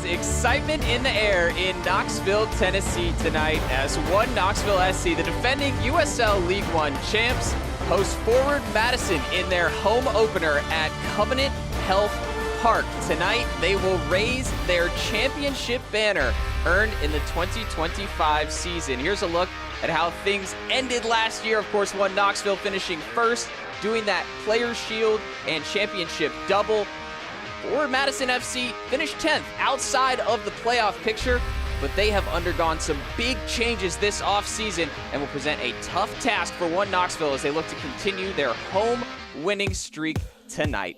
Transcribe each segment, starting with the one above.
excitement in the air in Knoxville, Tennessee tonight as One Knoxville SC, the defending USL League One champs, host forward Madison in their home opener at Covenant Health Park. Tonight, they will raise their championship banner earned in the 2025 season. Here's a look at how things ended last year. Of course, One Knoxville finishing first, doing that Players' Shield and championship double. Forward Madison FC finished 10th outside of the playoff picture, but they have undergone some big changes this offseason and will present a tough task for One Knoxville as they look to continue their home winning streak tonight.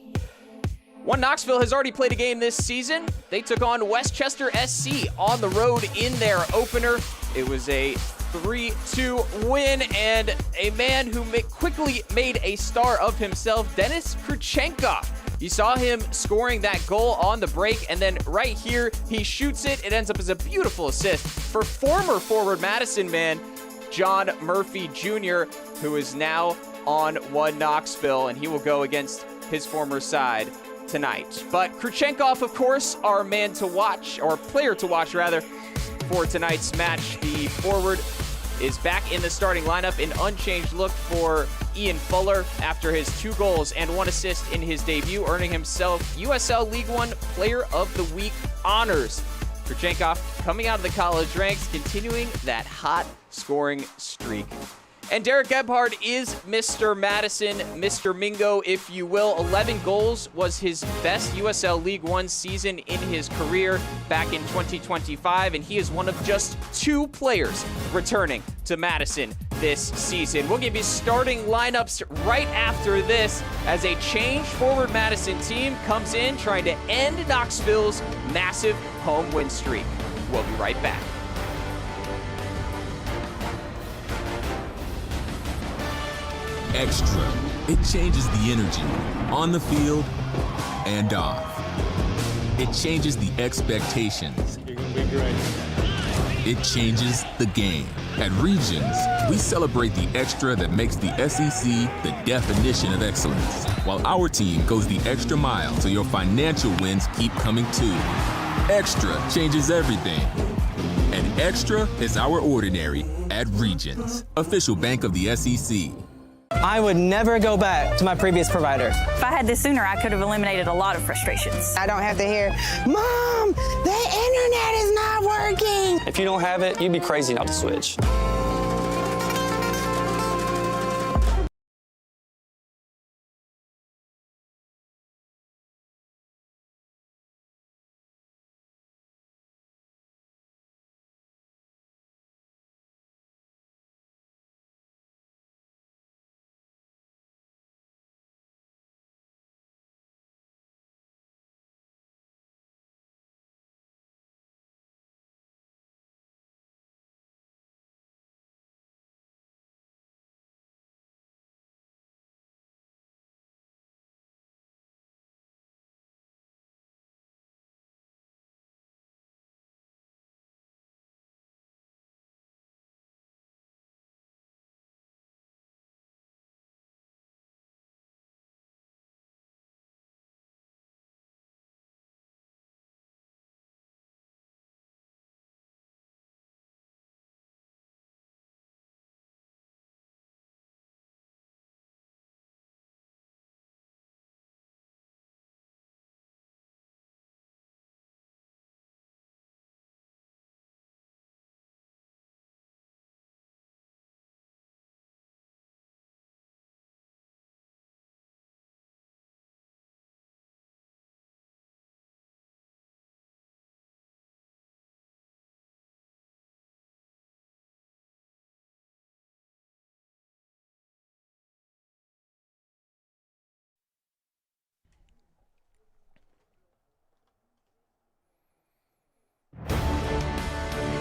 One Knoxville has already played a game this season. They took on Westchester SC on the road in their opener. It was a 3-2 win, and a man who quickly made a star of himself, Denis Kruchenkov. You saw him scoring that goal on the break, and then right here, he shoots it. It ends up as a beautiful assist for former forward Madison man, John Murphy Jr., who is now on One Knoxville, and he will go against his former side tonight. But Kruchenkov, of course, our man to watch, or player to watch, rather, for tonight's match. The forward is back in the starting lineup, an unchanged look for Ian Fuller after his 2 goals and 1 assist in his debut, earning himself USL League One Player of the Week honors. Kruchenkov coming out of the college ranks, continuing that hot scoring streak. And Derek Gebhard is Mr. Madison, Mr. Mingo, if you will. 11 goals was his best USL League One season in his career back in 2025, and he is one of just 2 players returning to Madison this season. We'll give you starting lineups right after this as a changed forward Madison team comes in trying to end Knoxville's massive home win streak. We'll be right back. Extra. It changes the energy on the field and off. It changes the expectations. You're gonna be great. It changes the game. At Regions, we celebrate the extra that makes the SEC the definition of excellence, while our team goes the extra mile so your financial wins keep coming too. Extra changes everything. And extra is our ordinary at Regions, official bank of the SEC. I would never go back to my previous provider. If I had this sooner, I could have eliminated a lot of frustrations. I don't have to hear, Mom, the internet is not working. If you don't have it, you'd be crazy not to switch.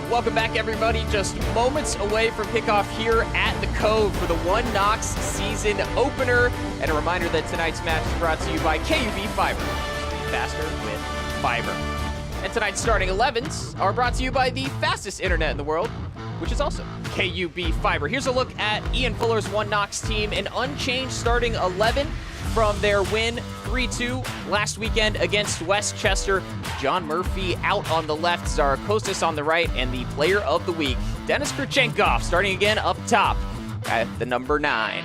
Welcome back, everybody. Just moments away from kickoff here at the Cove for the One Knox season opener. And a reminder that tonight's match is brought to you by KUB Fiber. Faster with fiber. And tonight's starting 11s are brought to you by the fastest internet in the world, which is also KUB Fiber. Here's a look at Ian Fuller's One Knox team, an unchanged starting 11 from their win 3-2 last weekend against Westchester. John Murphy out on the left, Zarakostas on the right, and the player of the week, Denis Kurchenkov, starting again up top at the number 9.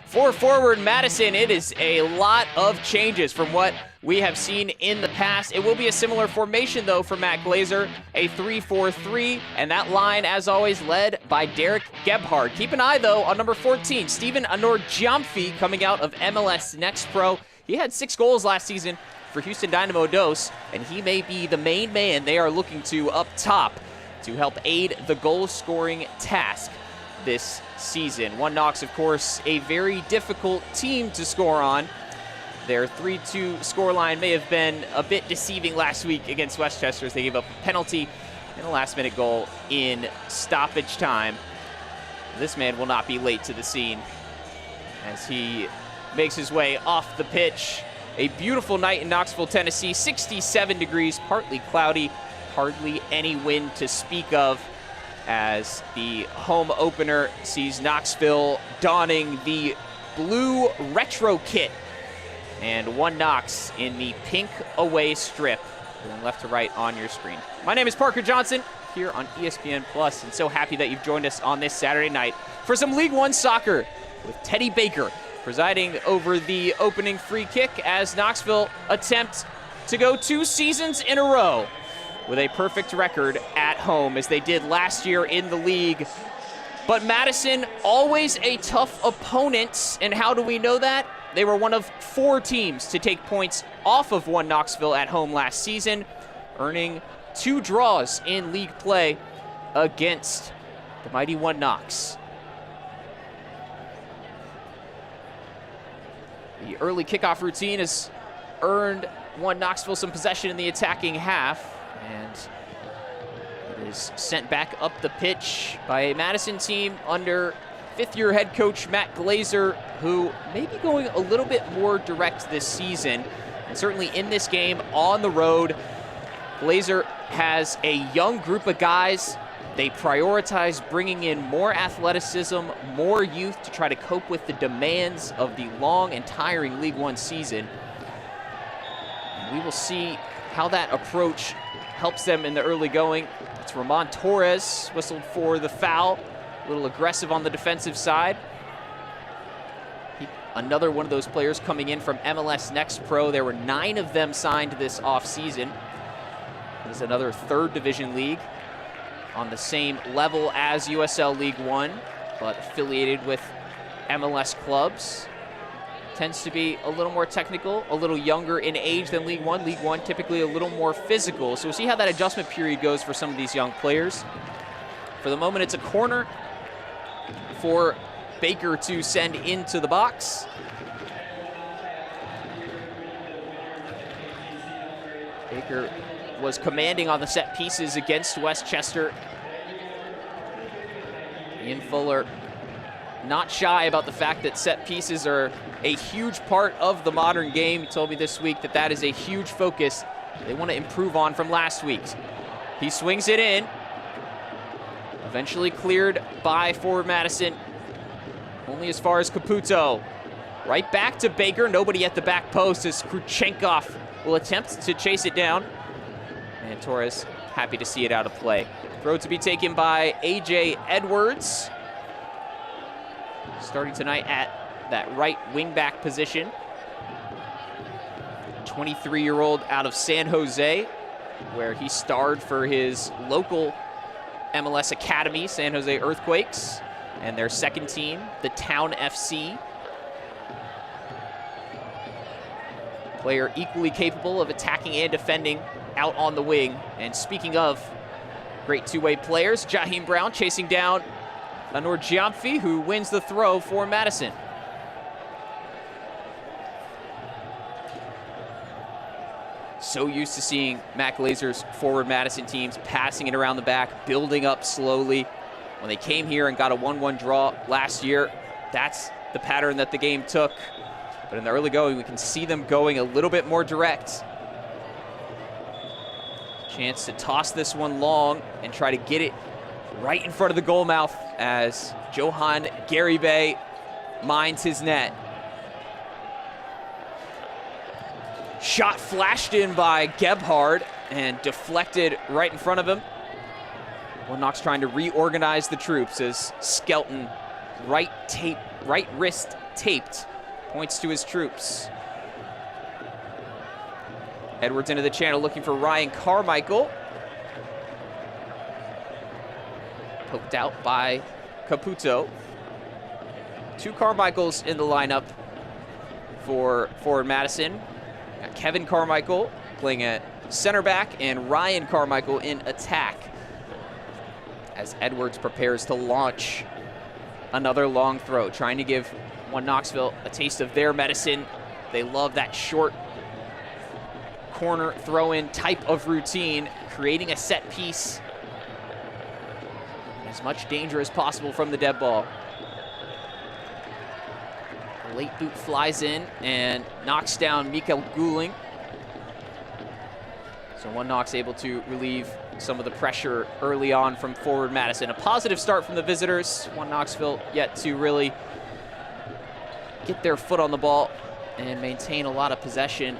For forward Madison, it is a lot of changes from what we have seen in the past. It will be a similar formation, though, for Matt Glazer, a 3-4-3, and that line, as always, led by Derek Gebhard. Keep an eye, though, on number 14, Steven Anor-Giamfi, coming out of MLS Next Pro. He had 6 goals last season for Houston Dynamo Dos, and he may be the main man they are looking to up top to help aid the goal-scoring task this season. One Knox, of course, a very difficult team to score on. Their 3-2 scoreline may have been a bit deceiving last week against Westchester as they gave up a penalty and a last-minute goal in stoppage time. This man will not be late to the scene as he makes his way off the pitch. A beautiful night in Knoxville, Tennessee, 67 degrees, partly cloudy, hardly any wind to speak of, as the home opener sees Knoxville donning the blue retro kit and One Knox in the pink away strip, going left to right on your screen. My name is Parker Johnson here on ESPN Plus, and so happy that you've joined us on this Saturday night for some League One soccer with Teddy Baker presiding over the opening free kick as Knoxville attempt to go 2 seasons in a row with a perfect record at home, as they did last year in the league. But Madison, always a tough opponent, and how do we know that? They were one of 4 teams to take points off of One Knoxville at home last season, earning 2 draws in league play against the mighty One Knox. The early kickoff routine has earned One Knoxville some possession in the attacking half, and it is sent back up the pitch by a Madison team under 5th-year head coach Matt Glazer, who may be going a little bit more direct this season, and certainly in this game on the road. Glazer has a young group of guys. They prioritize bringing in more athleticism, more youth to try to cope with the demands of the long and tiring League One season. And we will see how that approach helps them in the early going. It's Ramon Torres whistled for the foul. A little aggressive on the defensive side. Another one of those players coming in from MLS Next Pro. There were 9 of them signed this offseason. This is another 3rd division league on the same level as USL League One, but affiliated with MLS clubs. Tends to be a little more technical, a little younger in age than League One. League One typically a little more physical. So we'll see how that adjustment period goes for some of these young players. For the moment, it's a corner for Baker to send into the box. Baker was commanding on the set pieces against Westchester. Ian Fuller not shy about the fact that set pieces are a huge part of the modern game. He told me this week that that is a huge focus they want to improve on from last week's. He swings it in. Eventually cleared by forward Madison. Only as far as Caputo. Right back to Baker. Nobody at the back post as Kurchenkov will attempt to chase it down. And Torres happy to see it out of play. Throw to be taken by A.J. Edwards. Starting tonight at that right wing-back position. 23-year-old out of San Jose, where he starred for his local MLS Academy, San Jose Earthquakes, and their second team, the Town FC. Player equally capable of attacking and defending out on the wing. And speaking of great two-way players, Jaheim Brown chasing down Anor-Giamfi, who wins the throw for Madison. So used to seeing Matt Glazer's forward Madison teams passing it around the back, building up slowly. When they came here and got a 1-1 draw last year, that's the pattern that the game took. But in the early going, we can see them going a little bit more direct. Chance to toss this one long and try to get it right in front of the goal mouth as Johan Garibe mines his net. Shot flashed in by Gebhard and deflected right in front of him. One Knox trying to reorganize the troops as Skelton, right wrist taped, points to his troops. Edwards into the channel looking for Ryan Carmichael. Poked out by Caputo. 2 Carmichaels in the lineup for forward Madison. Got Kevin Carmichael playing at center back and Ryan Carmichael in attack as Edwards prepares to launch another long throw, trying to give One Knoxville a taste of their medicine. They love that short corner throw-in type of routine, creating a set piece. As much danger as possible from the dead ball. A late boot flies in and knocks down Mikael Guling. So One Knox able to relieve some of the pressure early on from forward Madison. A positive start from the visitors. One Knoxville yet to really get their foot on the ball and maintain a lot of possession.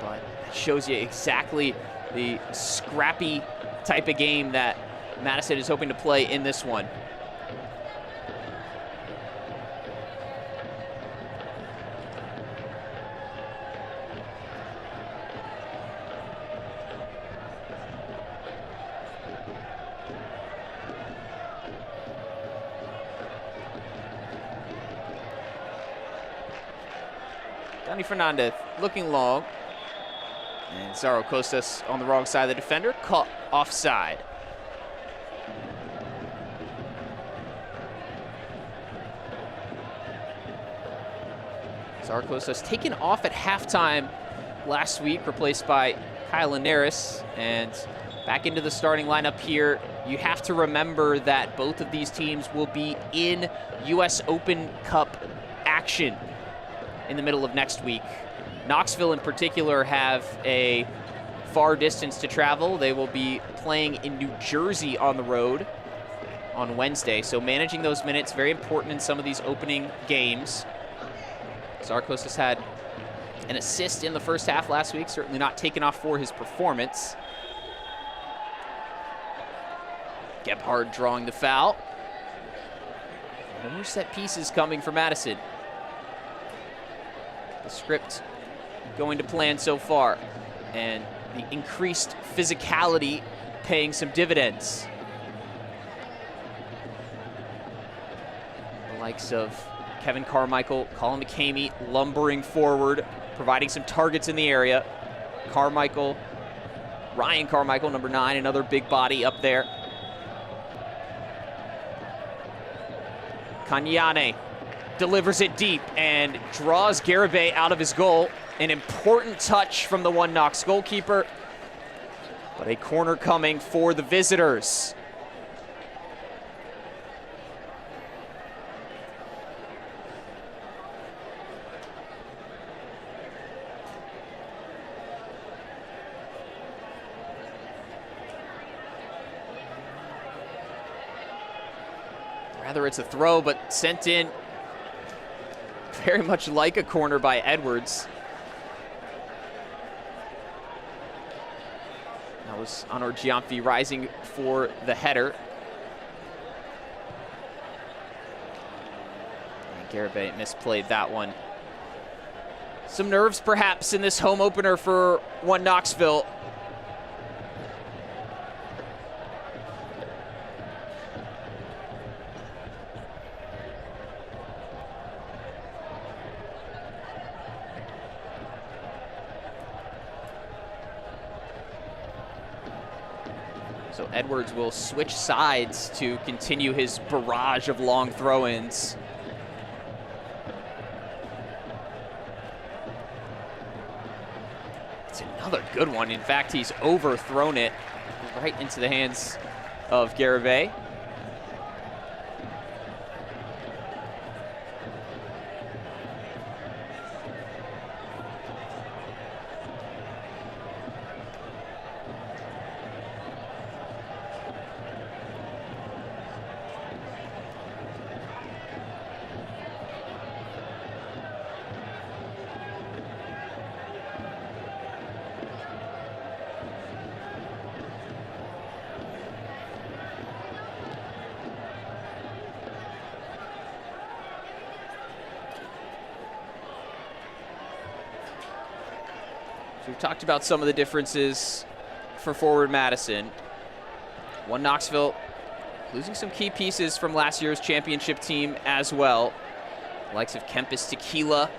But it shows you exactly the scrappy type of game that Madison is hoping to play in this one. Danny Fernandez looking long. And Zaro Costas on the wrong side of the defender, caught offside. Zaro Costas taken off at halftime last week, replaced by Kyle Linares, and back into the starting lineup here. You have to remember that both of these teams will be in US Open Cup action in the middle of next week. Knoxville in particular have a far distance to travel. They will be playing in New Jersey on the road on Wednesday. So managing those minutes, very important in some of these opening games. Zarkos has had an assist in the first half last week, certainly not taken off for his performance. Gebhard drawing the foul. More set pieces coming for Madison. The script going to plan so far, and the increased physicality paying some dividends. The likes of Kevin Carmichael, Colin McCamey lumbering forward, providing some targets in the area. Carmichael, Ryan Carmichael, number 9, another big body up there. Kanyane delivers it deep and draws Garibay out of his goal. An important touch from the One Knox goalkeeper, but a corner coming for the visitors. Rather, it's a throw, but sent in very much like a corner by Edwards. That was Honor Giamfi rising for the header. And Garibay misplayed that one. Some nerves perhaps in this home opener for One Knoxville. So Edwards will switch sides to continue his barrage of long throw-ins. It's another good one. In fact, he's overthrown it right into the hands of Garibay. we've talked about some of the differences for forward Madison. One Knoxville losing some key pieces from last year's championship team as well. The likes of Kempis Tequila,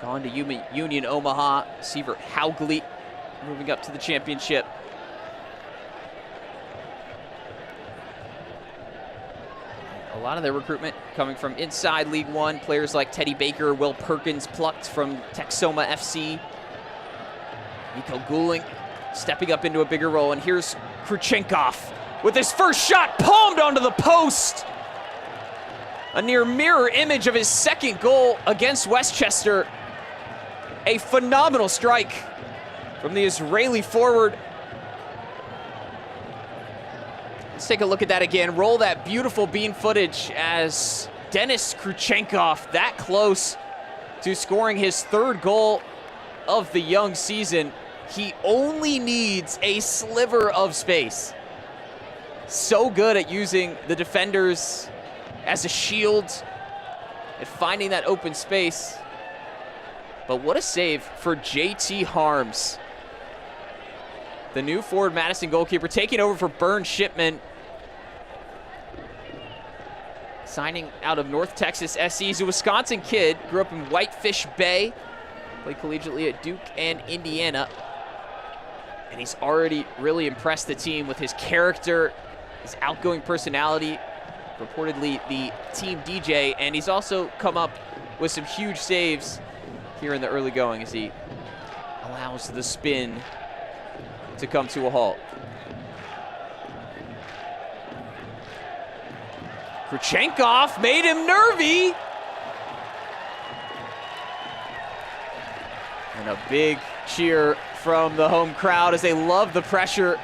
gone to Union Omaha. Sievert Haugli moving up to the championship. A lot of their recruitment coming from inside League One. Players like Teddy Baker, Will Perkins plucked from Texoma FC. Nico Guling stepping up into a bigger role. And here's Kruchenkov with his first shot palmed onto the post. A near mirror image of his second goal against Westchester. A phenomenal strike from the Israeli forward. Let's take a look at that again. Roll that beautiful bean footage as Denis Kruchenkov that close to scoring his third goal of the young season. He only needs a sliver of space. So good at using the defenders as a shield, at finding that open space. But what a save for JT Harms. The new forward Madison goalkeeper taking over for Burn Shipman. Signing out of North Texas SC. He's a Wisconsin kid, grew up in Whitefish Bay, played collegiately at Duke and Indiana. And he's already really impressed the team with his character, his outgoing personality, reportedly the team DJ, and he's also come up with some huge saves here in the early going as he allows the spin to come to a halt. Kruchenkov made him nervy. And a big cheer from the home crowd as they love the pressure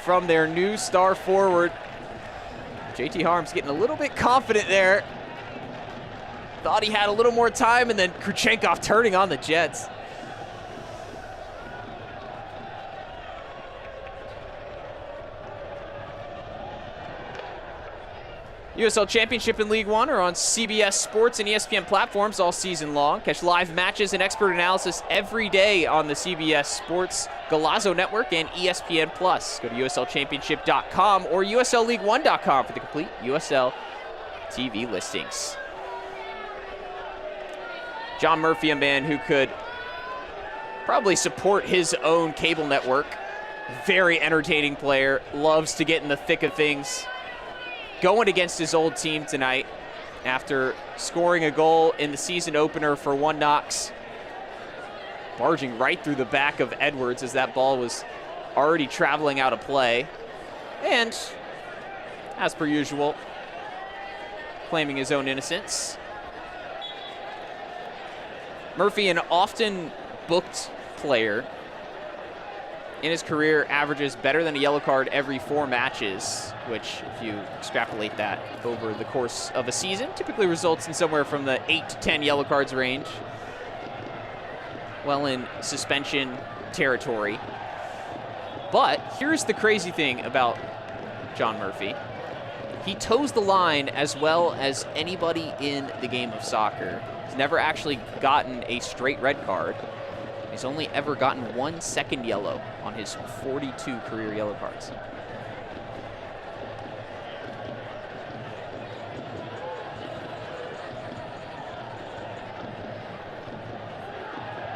from their new star forward. JT Harms getting a little bit confident there. Thought he had a little more time, and then Kruchenkov turning on the Jets. USL Championship and League One are on CBS Sports and ESPN platforms all season long. Catch live matches and expert analysis every day on the CBS Sports Golazo Network and ESPN+. Go to USLChampionship.com or USLLeague1.com for the complete USL TV listings. John Murphy, a man who could probably support his own cable network. Very entertaining player, loves to get in the thick of things. Going against his old team tonight after scoring a goal in the season opener for One Knox. Barging right through the back of Edwards as that ball was already traveling out of play. And, as per usual, claiming his own innocence. Murphy, an often booked player, in his career averages better than a yellow card every 4 matches, which, if you extrapolate that over the course of a season, typically results in somewhere from the 8 to 10 yellow cards range. Well in suspension territory. But here's the crazy thing about John Murphy. He toes the line as well as anybody in the game of soccer. He's never actually gotten a straight red card. He's only ever gotten 1 second yellow on his 42 career yellow cards.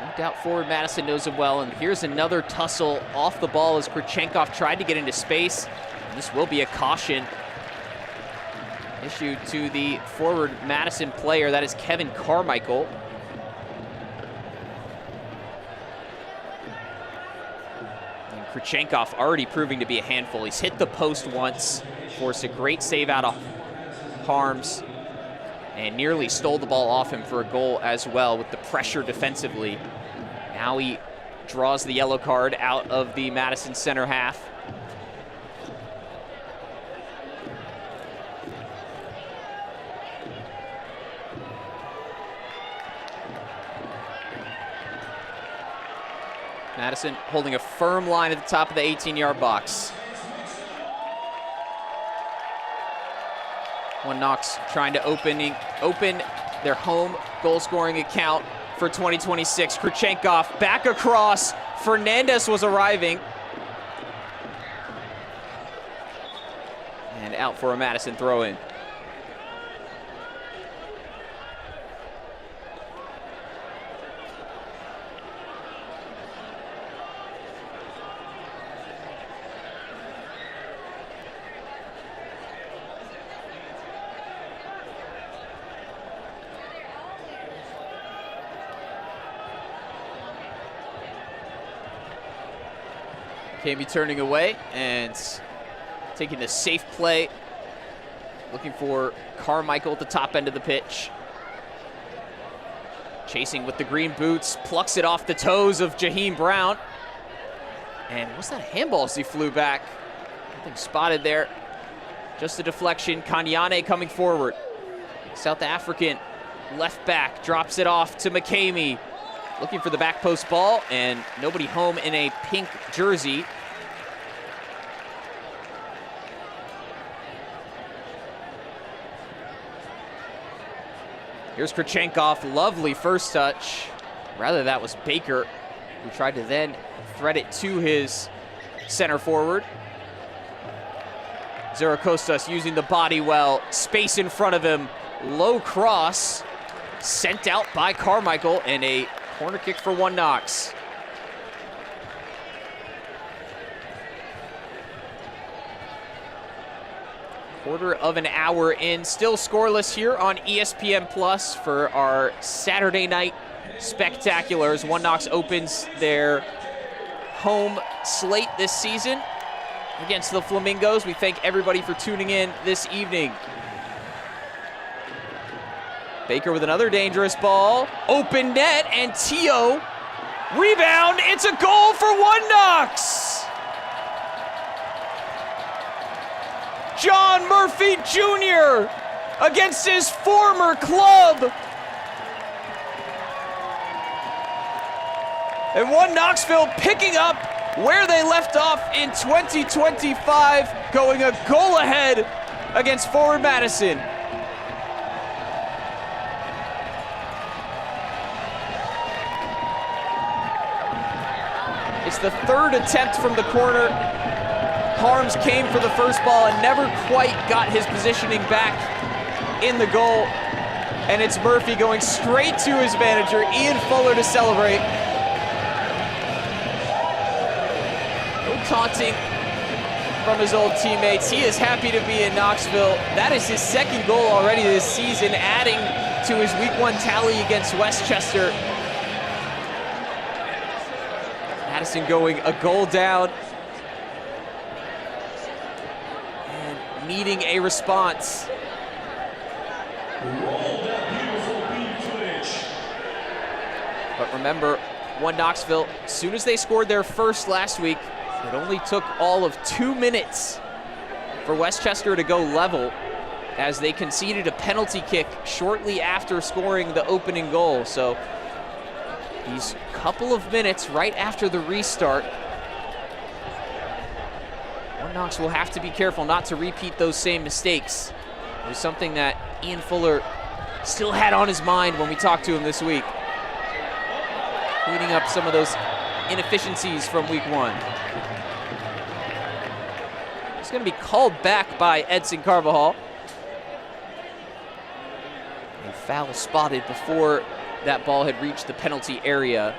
No doubt forward Madison knows him well, and here's another tussle off the ball as Kruchenkov tried to get into space. And this will be a caution issued to the forward Madison player. That is Kevin Carmichael. Kruchenkov already proving to be a handful. He's hit the post once, forced a great save out of Harms, and nearly stole the ball off him for a goal as well with the pressure defensively. Now he draws the yellow card out of the Madison center half. Madison holding a firm line at the top of the 18-yard box. One Knox trying to open their home goal-scoring account for 2026. Kruchenkov back across, Fernandez was arriving. And out for a Madison throw-in. Can't be turning away and taking the safe play. Looking for Carmichael at the top end of the pitch. Chasing with the green boots, plucks it off the toes of Jaheim Brown. And what's that handball as he flew back? Nothing spotted there. Just a deflection. Kanyane coming forward. South African left back drops it off to McCamey. Looking for the back post ball, and nobody home in a pink jersey. Here's Krachenkov, lovely first touch. Rather, that was Baker, who tried to then thread it to his center forward. Zaracostas using the body well, space in front of him, low cross, sent out by Carmichael, and a corner kick for One Knox. Quarter of an hour in, still scoreless here on ESPN Plus for our Saturday night spectaculars. One Knox opens their home slate this season against the Flamingos. We thank everybody for tuning in this evening. Baker with another dangerous ball. Open net, and Tio. Rebound, it's a goal for One Knox! John Murphy Jr. against his former club. And One Knoxville picking up where they left off in 2025, going a goal ahead against Forward Madison. It's the third attempt from the corner. Harms came for the first ball and never quite got his positioning back in the goal. And it's Murphy going straight to his manager, Ian Fuller, to celebrate. No taunting from his old teammates. He is happy to be in Knoxville. That is his second goal already this season, adding to his Week 1 tally against Westchester. Madison going a goal down and needing a response. But remember, One Knoxville, as soon as they scored their first last week, it only took all of 2 minutes for Westchester to go level as they conceded a penalty kick shortly after scoring the opening goal. So these couple of minutes right after the restart, One Knox will have to be careful not to repeat those same mistakes. It was something that Ian Fuller still had on his mind when we talked to him this week, cleaning up some of those inefficiencies from Week 1. It's going to be called back by Edson Carvajal. A foul spotted before that ball had reached the penalty area.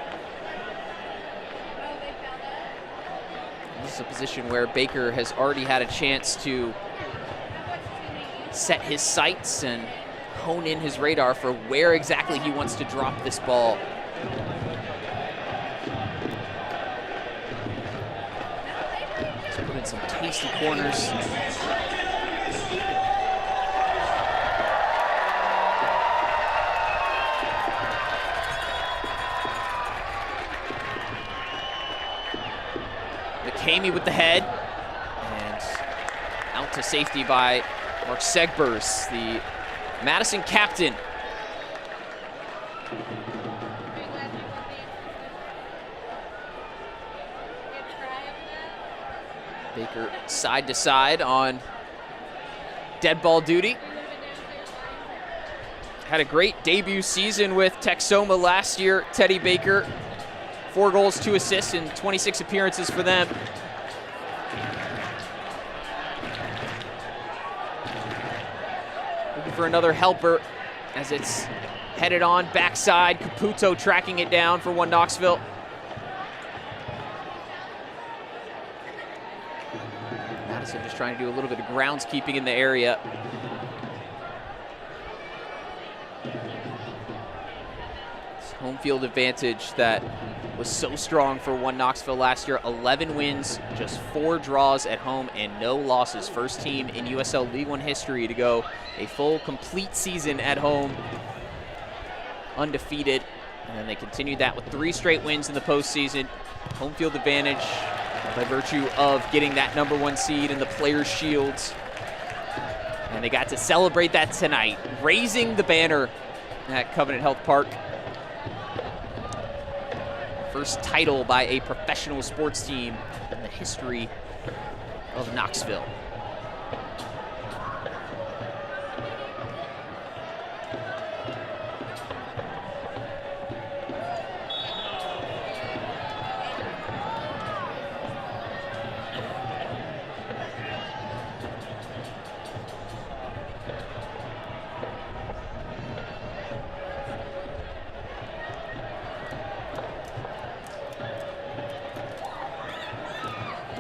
This is a position where Baker has already had a chance to set his sights and hone in his radar for where exactly he wants to drop this ball. Let's put in some tasty corners. McCamey with the head, and out to safety by Mark Segbers, the Madison captain. Baker side to side on dead ball duty. Had a great debut season with Texoma last year, Teddy Baker. 4 goals, 2 assists, and 26 appearances for them. Looking for another helper as it's headed on backside. Caputo tracking it down for One Knoxville. Madison just trying to do a little bit of groundskeeping in the area. This home field advantage that was so strong for One Knoxville last year. 11 wins, just 4 draws at home, and no losses. First team in USL League One history to go a full, complete season at home undefeated. And then they continued that with 3 straight wins in the postseason. Home field advantage by virtue of getting that #1 seed in the Players' Shields. And they got to celebrate that tonight, raising the banner at Covenant Health Park. First title by a professional sports team in the history of Knoxville.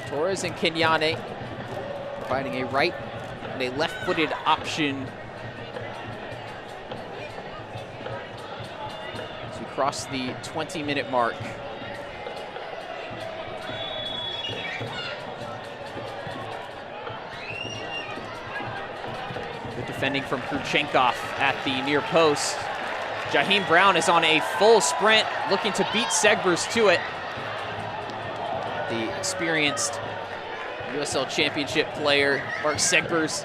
Torres and Kenyane providing a right and a left-footed option as we cross the 20-minute mark. Good defending from Kruchenkov at the near post. Jaheim Brown is on a full sprint, looking to beat Segbers to it. The experienced USL Championship player, Mark Segbers,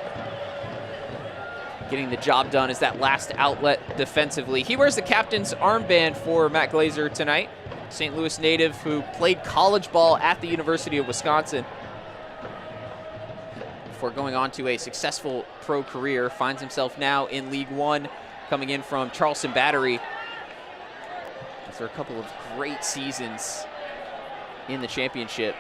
getting the job done as that last outlet defensively. He wears the captain's armband for Matt Glazer tonight. St. Louis native who played college ball at the University of Wisconsin before going on to a successful pro career. Finds himself now in League One, coming in from Charleston Battery after a couple of great seasons in the championship.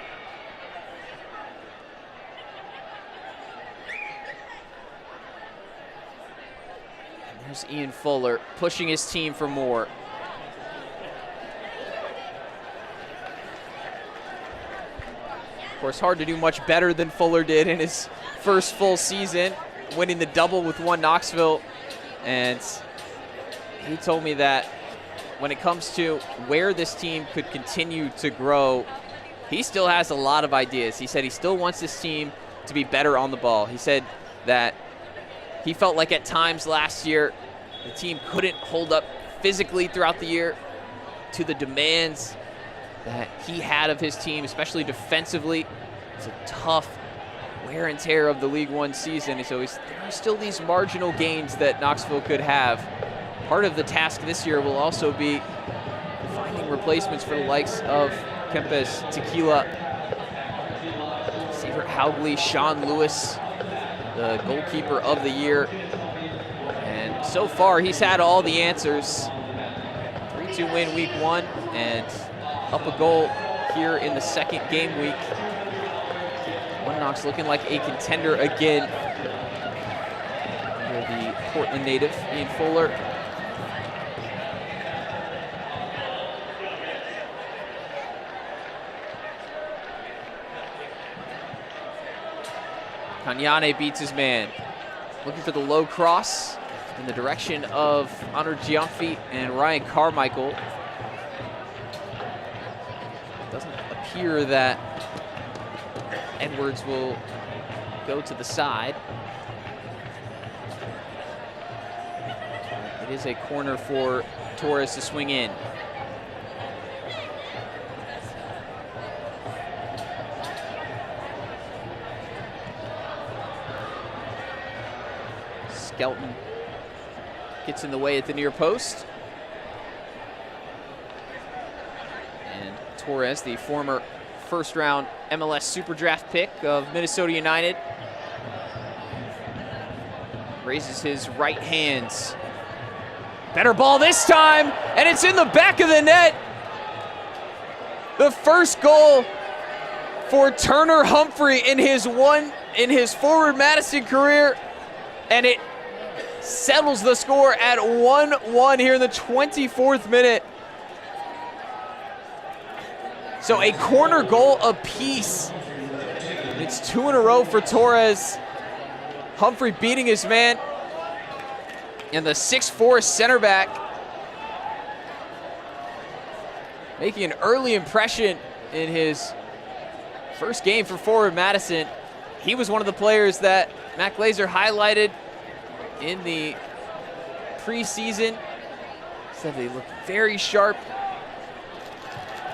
And there's Ian Fuller pushing his team for more. Of course, hard to do much better than Fuller did in his first full season, winning the double with One Knoxville. And he told me that when it comes to where this team could continue to grow, he still has a lot of ideas. He said he still wants this team to be better on the ball. He said that he felt like at times last year, the team couldn't hold up physically throughout the year to the demands that he had of his team, especially defensively. It's a tough wear and tear of the League One season. So there are still these marginal gains that Knoxville could have. Part of the task this year will also be finding replacements for the likes of Kempes, Tequila, Sievert Haugley, Sean Lewis, the goalkeeper of the year. And so far, he's had all the answers. 3-2 win week 1 and up a goal here in the second game week. One Knox looking like a contender again. Under the Portland native, Ian Fuller. Kanyane beats his man. Looking for the low cross in the direction of Honor Gianfi and Ryan Carmichael. Doesn't appear that Edwards will go to the side. It is a corner for Torres to swing in. Skelton gets in the way at the near post. And Torres, the former first-round MLS Super Draft pick of Minnesota United, raises his right hands. Better ball this time, and it's in the back of the net. The first goal for Turner Humphrey in his Forward Madison career, and it settles the score at 1-1 here in the 24th minute. So a corner goal apiece. It's 2 in a row for Torres. Humphrey beating his man, and the 6'4" center back making an early impression in his first game for Forward Madison. He was one of the players that Matt Glazer highlighted in the preseason. Said they looked very sharp.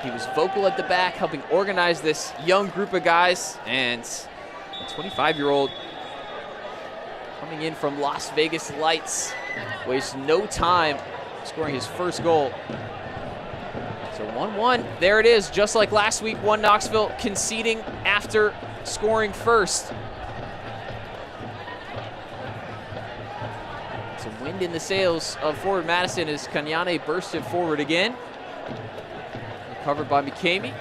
He was vocal at the back, helping organize this young group of guys, and a 25-year-old coming in from Las Vegas Lights wastes no time scoring his first goal. So 1-1, there it is, just like last week, one Knoxville conceding after scoring first. Some wind in the sails of Forward Madison as Kanyane bursts it forward again. Recovered by McCamey.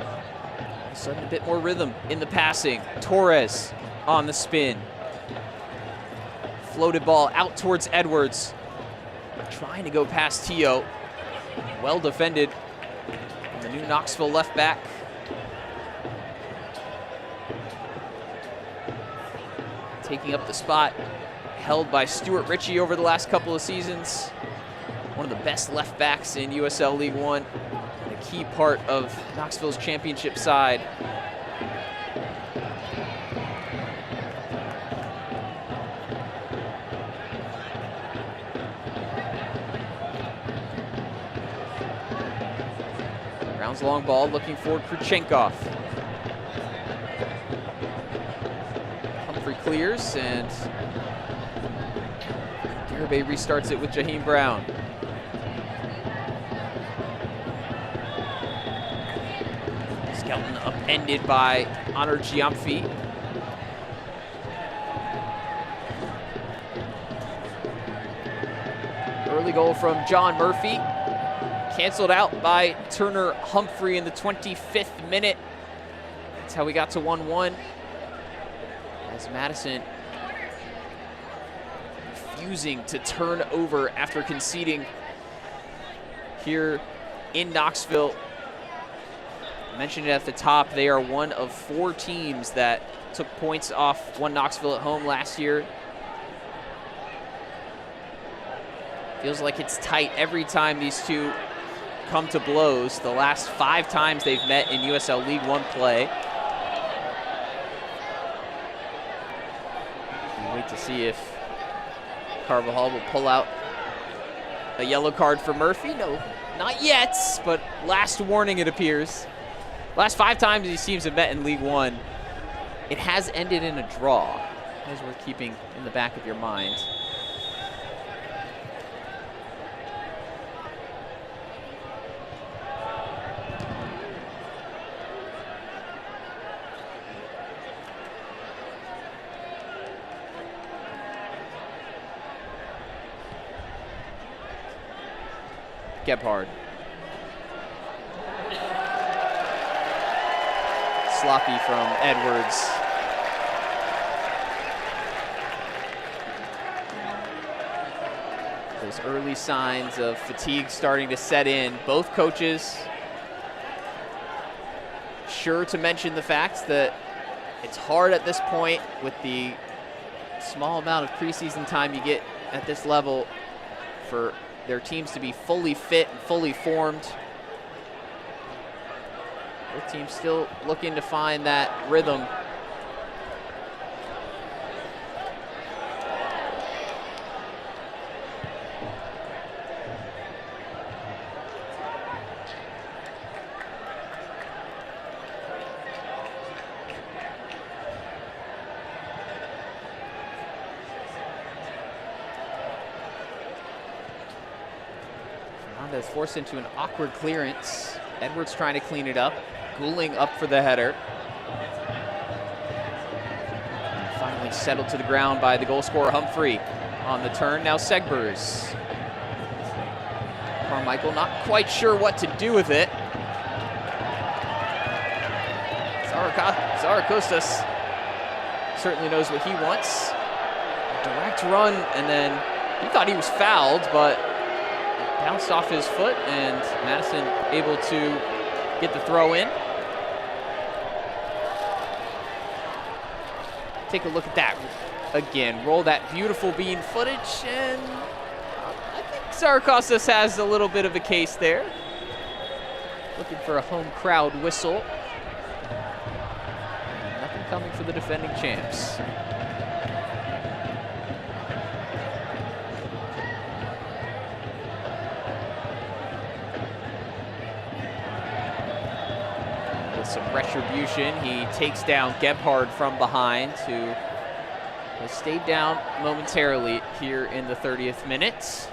All of a sudden, a bit more rhythm in the passing. Torres on the spin. Floated ball out towards Edwards. Trying to go past Tio. Well defended. The new Knoxville left back. Taking up the spot held by Stuart Ritchie over the last couple of seasons. One of the best left backs in USL League One. And a key part of Knoxville's championship side. Brown's long ball looking for Kruchenkov. Humphrey clears, and Garibay restarts it with Jaheim Brown. Skelton upended by Honor Giamfi. Early goal from John Murphy. Canceled out by Turner Humphrey in the 25th minute. That's how we got to 1-1. As Madison refusing to turn over after conceding here in Knoxville. I mentioned it at the top, they are one of 4 teams that took points off one Knoxville at home last year. Feels like it's tight every time these two come to blows. The last 5 times they've met in USL League One play. We wait to see if Carvajal will pull out a yellow card for Murphy. No, not yet, but last warning it appears. Last 5 times these teams have met in League One, it has ended in a draw. That is worth keeping in the back of your mind. Gebhard. Sloppy from Edwards. Those early signs of fatigue starting to set in. Both coaches sure to mention the fact that it's hard at this point with the small amount of preseason time you get at this level for their teams to be fully fit and fully formed. Both teams still looking to find that rhythm. Fernandez forced into an awkward clearance. Edwards trying to clean it up. Goulding up for the header. And finally settled to the ground by the goal scorer Humphrey on the turn. Now Segbers. Carmichael not quite sure what to do with it. Zarakostas certainly knows what he wants. Direct run, and then he thought he was fouled, but it bounced off his foot, and Madison able to get the throw in. Take a look at that again. Roll that beautiful bean footage, and I think Zarakostas has a little bit of a case there. Looking for a home crowd whistle. Nothing coming for the defending champs. Some retribution. He takes down Gebhard from behind, who has stayed down momentarily here in the 30th minute.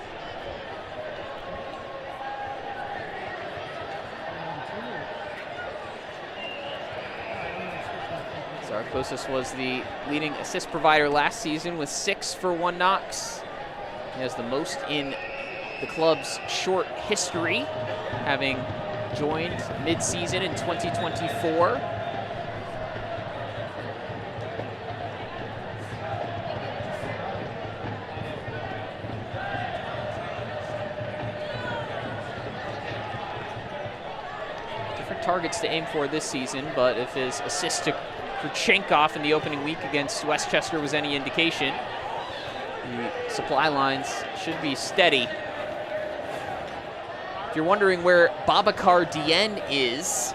Zarakostas was the leading assist provider last season with 6 for One Knox. He has the most in the club's short history, having joined mid-season in 2024. Different targets to aim for this season, but if his assist to Kurchenkov in the opening week against Westchester was any indication, the supply lines should be steady. If you're wondering where Babacar Dieng is,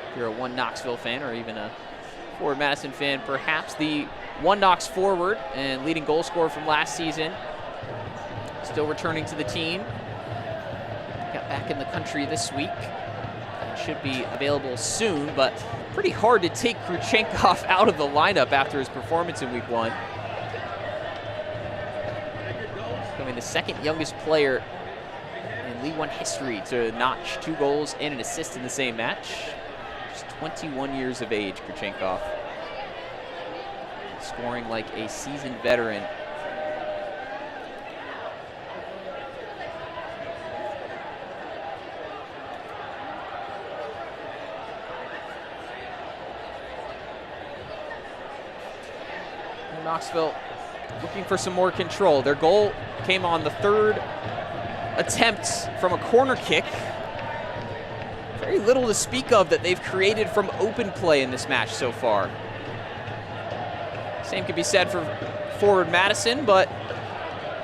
if you're a One Knoxville fan or even a Forward Madison fan, perhaps the One Knox forward and leading goal scorer from last season, still returning to the team. Got back in the country this week. And should be available soon, but pretty hard to take Kurchenkov out of the lineup after his performance in week 1. Becoming the second youngest player in League One history to notch 2 goals and an assist in the same match. Just 21 years of age, Kurchenkov. Scoring like a seasoned veteran. Knoxville looking for some more control. Their goal came on the 3rd attempt from a corner kick. Very little to speak of that they've created from open play in this match so far. Same could be said for Forward Madison, but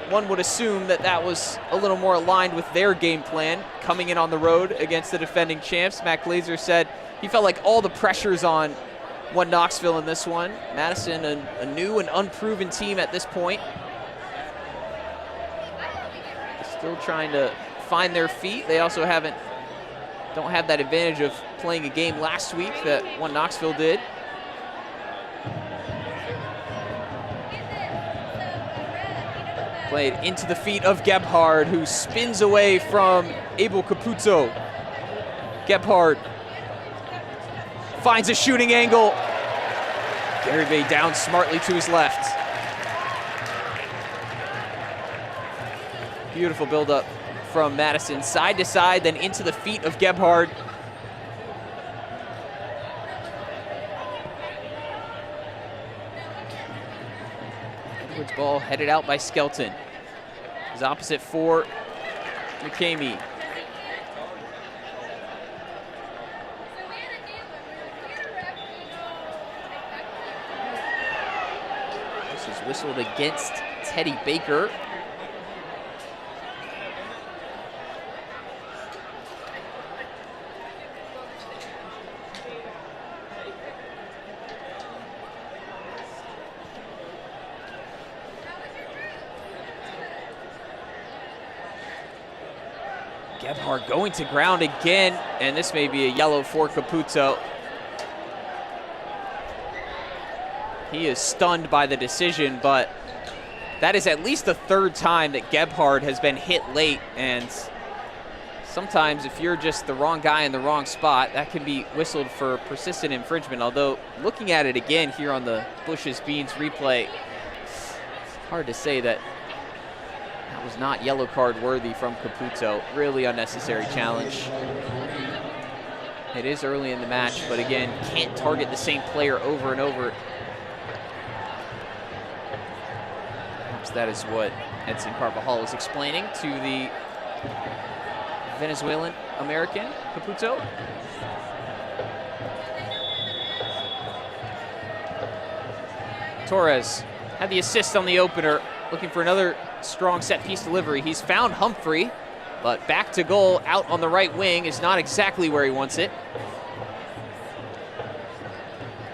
one would assume that that was a little more aligned with their game plan coming in on the road against the defending champs. Matt Glazer said he felt like all the pressure's on One Knoxville in this one. Madison, a new and unproven team at this point. Still trying to find their feet. They also don't have that advantage of playing a game last week that One Knoxville did. Played into the feet of Gebhard, who spins away from Abel Caputo. Gebhard finds a shooting angle. Garibay down smartly to his left. Beautiful build-up from Madison, side to side, then into the feet of Gebhard. Edwards' ball headed out by Skelton. His opposite for McCamey. This is whistled against Teddy Baker. Gebhard going to ground again, and this may be a yellow for Caputo. He is stunned by the decision, but that is at least the 3rd time that Gebhard has been hit late, and sometimes if you're just the wrong guy in the wrong spot, that can be whistled for persistent infringement. Although, looking at it again here on the Bush's Beans replay, it's hard to say that That was not yellow card worthy from Caputo. Really unnecessary challenge. It is early in the match, but again, can't target the same player over and over. Perhaps that is what Edson Carvajal is explaining to the Venezuelan American, Caputo. Torres had the assist on the opener, looking for another strong set-piece delivery. He's found Humphrey, but back to goal, out on the right wing, is not exactly where he wants it.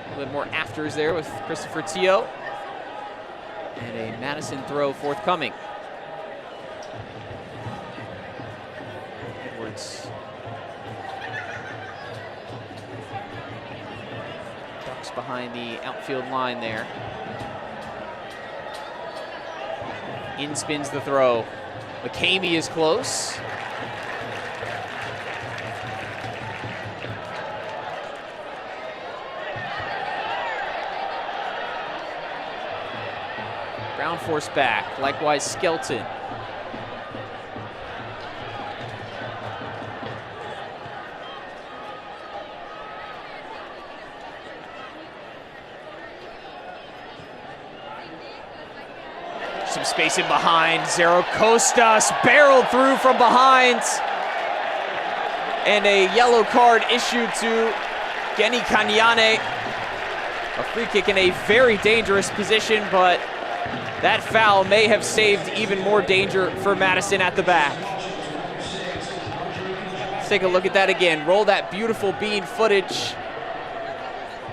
A little bit more afters there with Christopher Tio. And a Madison throw forthcoming. Edwards. Ducks behind the outfield line there. In spins the throw. McCamey is close. Brown forced back, likewise Skelton. Some space in behind. Zero Costas barreled through from behind. And a yellow card issued to Geni Kanyane. A free kick in a very dangerous position, but that foul may have saved even more danger for Madison at the back. Let's take a look at that again. Roll that beautiful bean footage.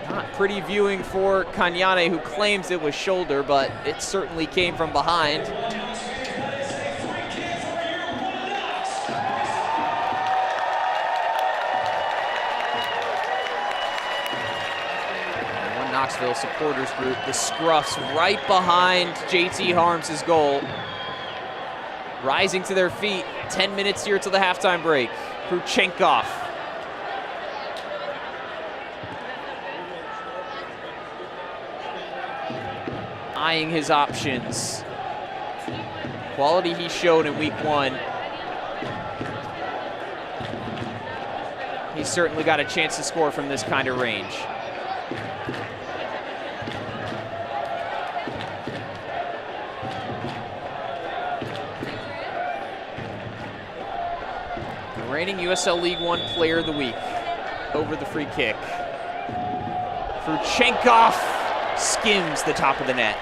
Not pretty viewing for Kanyane, who claims it was shoulder, but it certainly came from behind. One Knoxville supporters group, the Scruffs right behind JT Harms' goal. Rising to their feet, 10 minutes here till the halftime break. Kruchenkov. Eyeing his options. Quality he showed in week one. He's certainly got a chance to score from this kind of range. The reigning USL League One Player of the Week over the free kick. Kruchenkov skims the top of the net.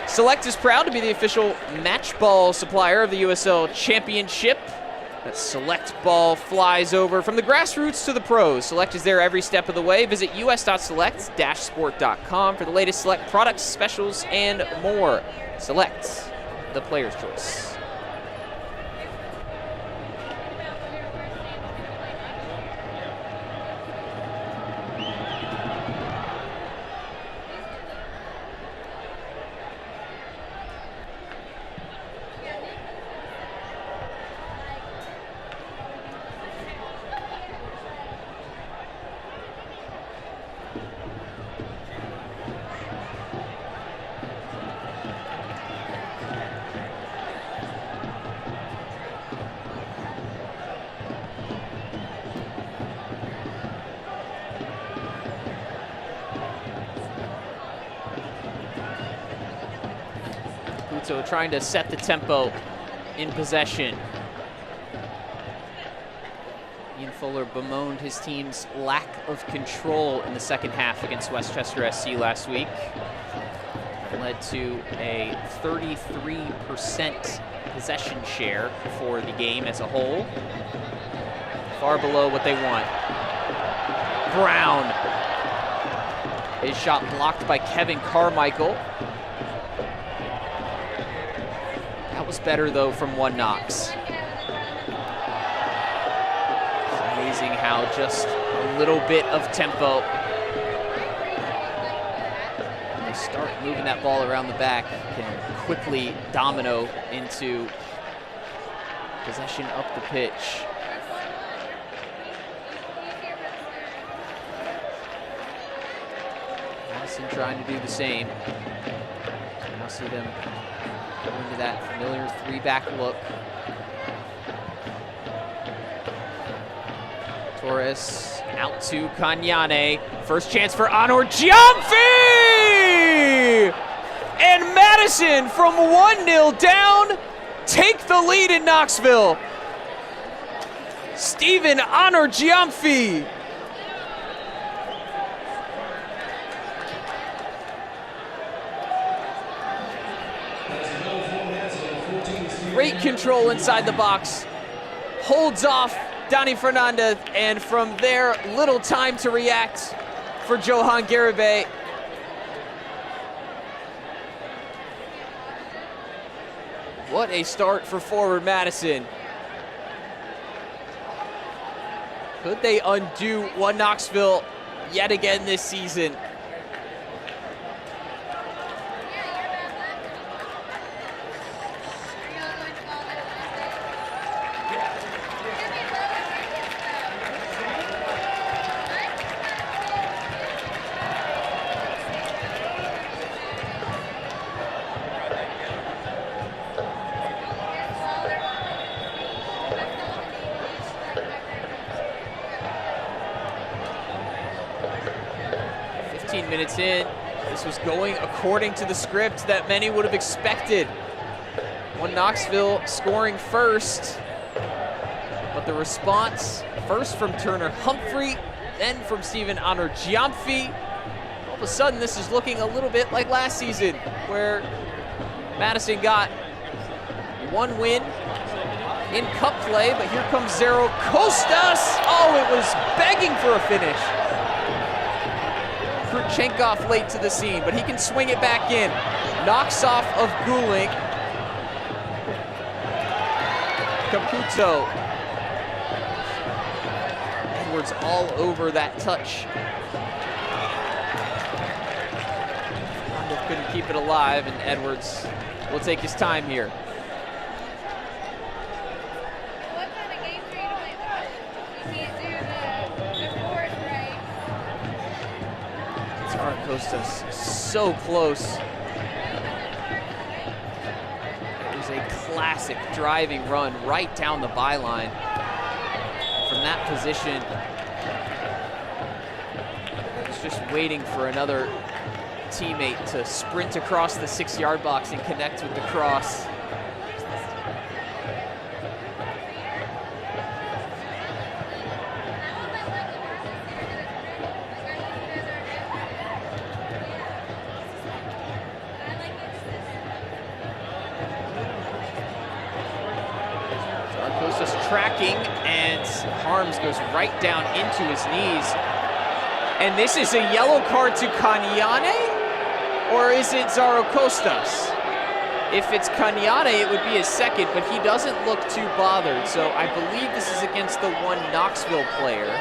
Select is proud to be the official match ball supplier of the USL Championship. That Select ball flies over from the grassroots to the pros. Select is there every step of the way. Visit us.select-sport.com for the latest Select products, specials, and more. Select, the player's choice. So trying to set the tempo in possession. Ian Fuller bemoaned his team's lack of control in the second half against Westchester SC last week. It led to a 33% possession share for the game as a whole. Far below what they want. Brown. His shot blocked by Kevin Carmichael. Better though from one Knox. It's amazing how just a little bit of tempo. When they start moving that ball around the back, can quickly domino into possession up the pitch. Madison trying to do the same. Now see them go into that familiar three-back look. Torres out to Kanyane. First chance for Honor Giamfi! And Madison from 1-0 down take the lead in Knoxville. Steven Honor Giamfi. Great control inside the box. Holds off Dani Fernandez, and from there, little time to react for Johan Garibay. What a start for forward Madison. Could they undo one Knoxville yet again this season? Minutes in, this was going according to the script that many would have expected. One Knoxville scoring first, but the response first from Turner Humphrey, then from Steven Honor Giamfi. All of a sudden, this is looking a little bit like last season, where Madison got one win in cup play, but here comes Zaro Costas. Oh, it was begging for a finish. Kurchenkov late to the scene, but he can swing it back in. Knocks off of Guling. Caputo. Edwards all over that touch. Fernandez couldn't keep it alive, and Edwards will take his time here. Costas so close. It was a classic driving run right down the byline. From that position, he's just waiting for another teammate to sprint across the 6-yard box and connect with the cross. Tracking, and Harms goes right down into his knees. And this is a yellow card to Kanyane, or is it Zaro Costas? If it's Kanyane, it would be his second, but he doesn't look too bothered. So I believe this is against the one Knoxville player.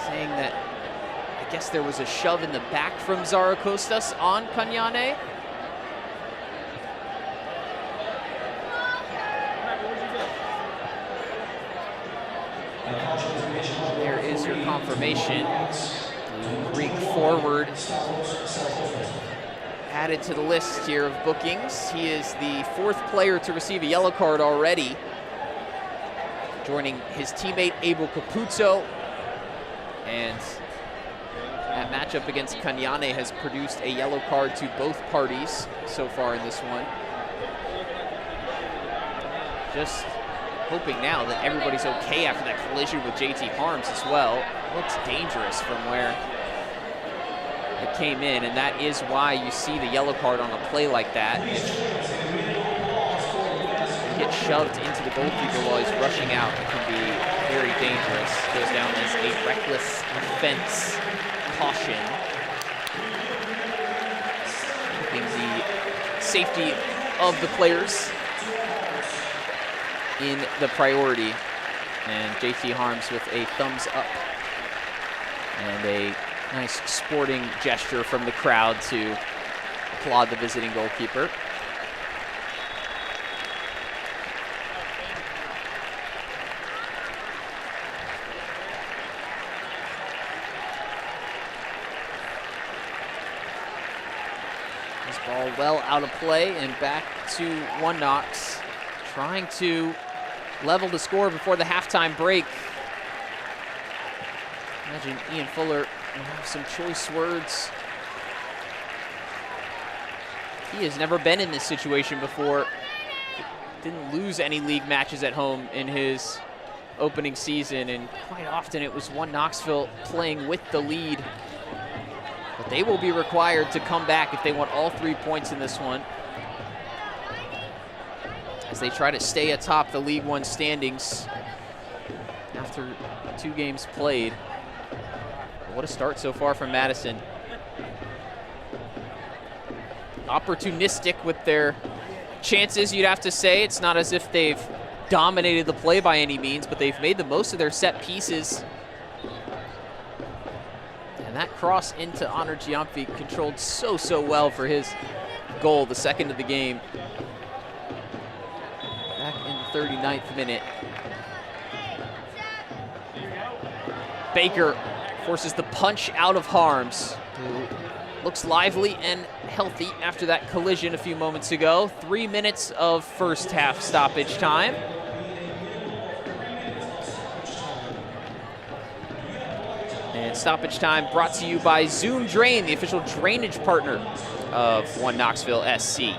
Saying that I guess there was a shove in the back from Zaro Costas on Kanyane. There is your confirmation. The Greek forward added to the list here of bookings. He is the 4th player to receive a yellow card already, joining his teammate Abel Caputo. And that matchup against Kanyane has produced a yellow card to both parties so far in this one. Just hoping now that everybody's okay after that collision with JT Harms as well. Looks dangerous from where it came in, and that is why you see the yellow card on a play like that. Get shoved into the goalkeeper while he's rushing out. It can be very dangerous. Goes down as a reckless offense. Caution. Keeping the safety of the players in the priority. And JT Harms with a thumbs up. And a nice sporting gesture from the crowd to applaud the visiting goalkeeper. Ball well out of play and back to One Knox, trying to level the score before the halftime break. Imagine Ian Fuller will have some choice words. He has never been in this situation before. Didn't lose any league matches at home in his opening season, and quite often it was One Knoxville playing with the lead. But they will be required to come back if they want all 3 points in this one, as they try to stay atop the League One standings after 2 games played. What a start so far from Madison. Opportunistic with their chances, you'd have to say. It's not as if they've dominated the play by any means, but they've made the most of their set pieces. And that cross into Honor Giampi controlled so well for his goal, the second of the game. Back in the 39th minute. Baker forces the punch out of Harms, who looks lively and healthy after that collision a few moments ago. 3 minutes of first half stoppage time. And stoppage time brought to you by Zoom Drain, the official drainage partner of One Knoxville SC.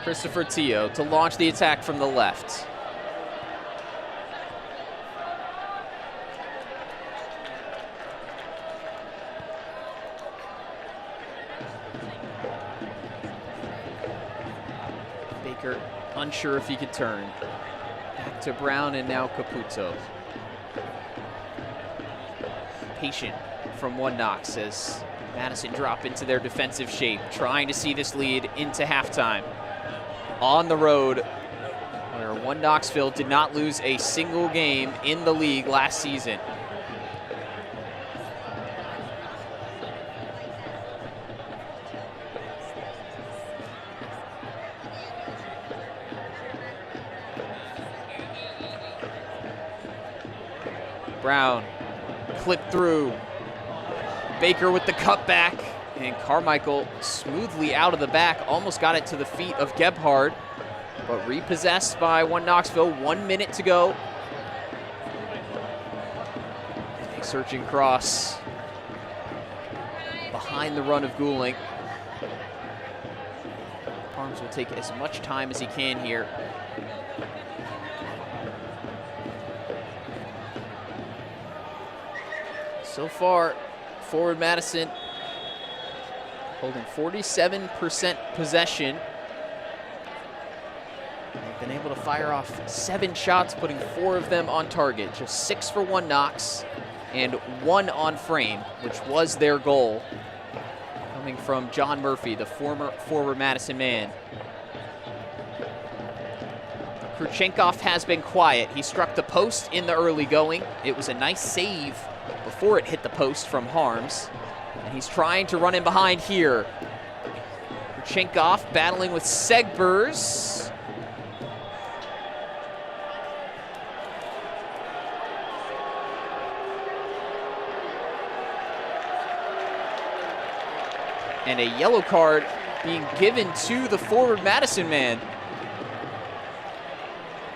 Christopher Teo to launch the attack from the left. Baker unsure if he could turn. Back to Brown and now Caputo. Patient from One Knox as Madison drop into their defensive shape, trying to see this lead into halftime. On the road, where One Knoxville did not lose a single game in the league last season. Brown clipped through. Baker with the cutback. And Carmichael smoothly out of the back, almost got it to the feet of Gebhard, but repossessed by One Knoxville. 1 minute to go. A searching cross behind the run of Gouling. Harms will take as much time as he can here. So far, forward Madison holding 47% possession. They've been able to fire off 7 shots, putting 4 of them on target. Just 6 for One Knox and 1 on frame, which was their goal, coming from John Murphy, the former forward Madison man. Kurchenkov has been quiet. He struck the post in the early going. It was a nice save before it hit the post from Harms. And he's trying to run in behind here. Kurchenkov battling with Segbers. And a yellow card being given to the forward Madison man.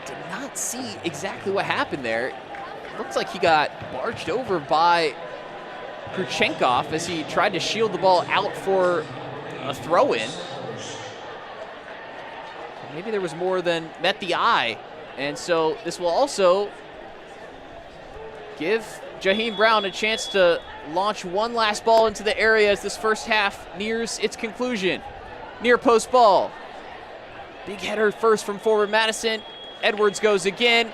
Did not see exactly what happened there. Looks like he got barged over by Kurchenkov as he tried to shield the ball out for a throw-in. Maybe there was more than met the eye. And so this will also give Jaheim Brown a chance to launch one last ball into the area as this first half nears its conclusion. Near post ball. Big header first from forward Madison. Edwards goes again.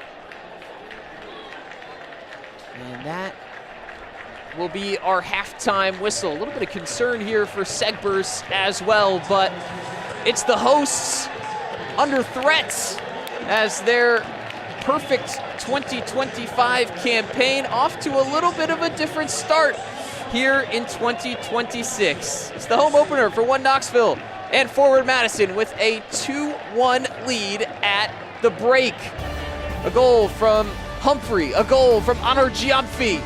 And that will be our halftime whistle. A little bit of concern here for Segbers as well, but it's the hosts under threat as their perfect 2025 campaign off to a little bit of a different start here in 2026. It's the home opener for One Knoxville and Forward Madison with a 2-1 lead at the break. A goal from Humphrey, a goal from Honor Giamfi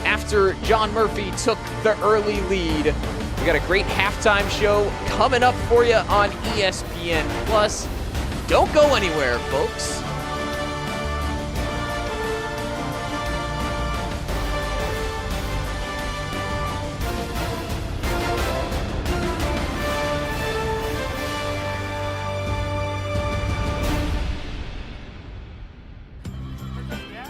after John Murphy took the early lead. We got a great halftime show coming up for you on ESPN Plus. Don't go anywhere, folks.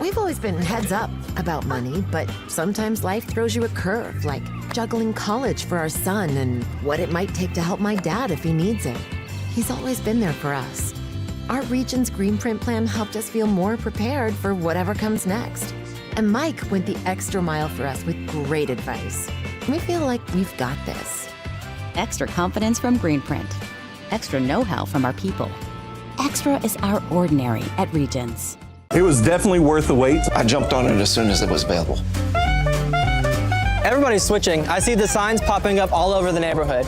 We've always been heads up about money, but sometimes life throws you a curve, like juggling college for our son and what it might take to help my dad if he needs it. He's always been there for us. Our Regions Green Print plan helped us feel more prepared for whatever comes next. And Mike went the extra mile for us with great advice. We feel like we've got this. Extra confidence from Greenprint. Extra know-how from our people. Extra is our ordinary at Regions. It was definitely worth the wait. I jumped on it as soon as it was available. Everybody's switching. I see the signs popping up all over the neighborhood.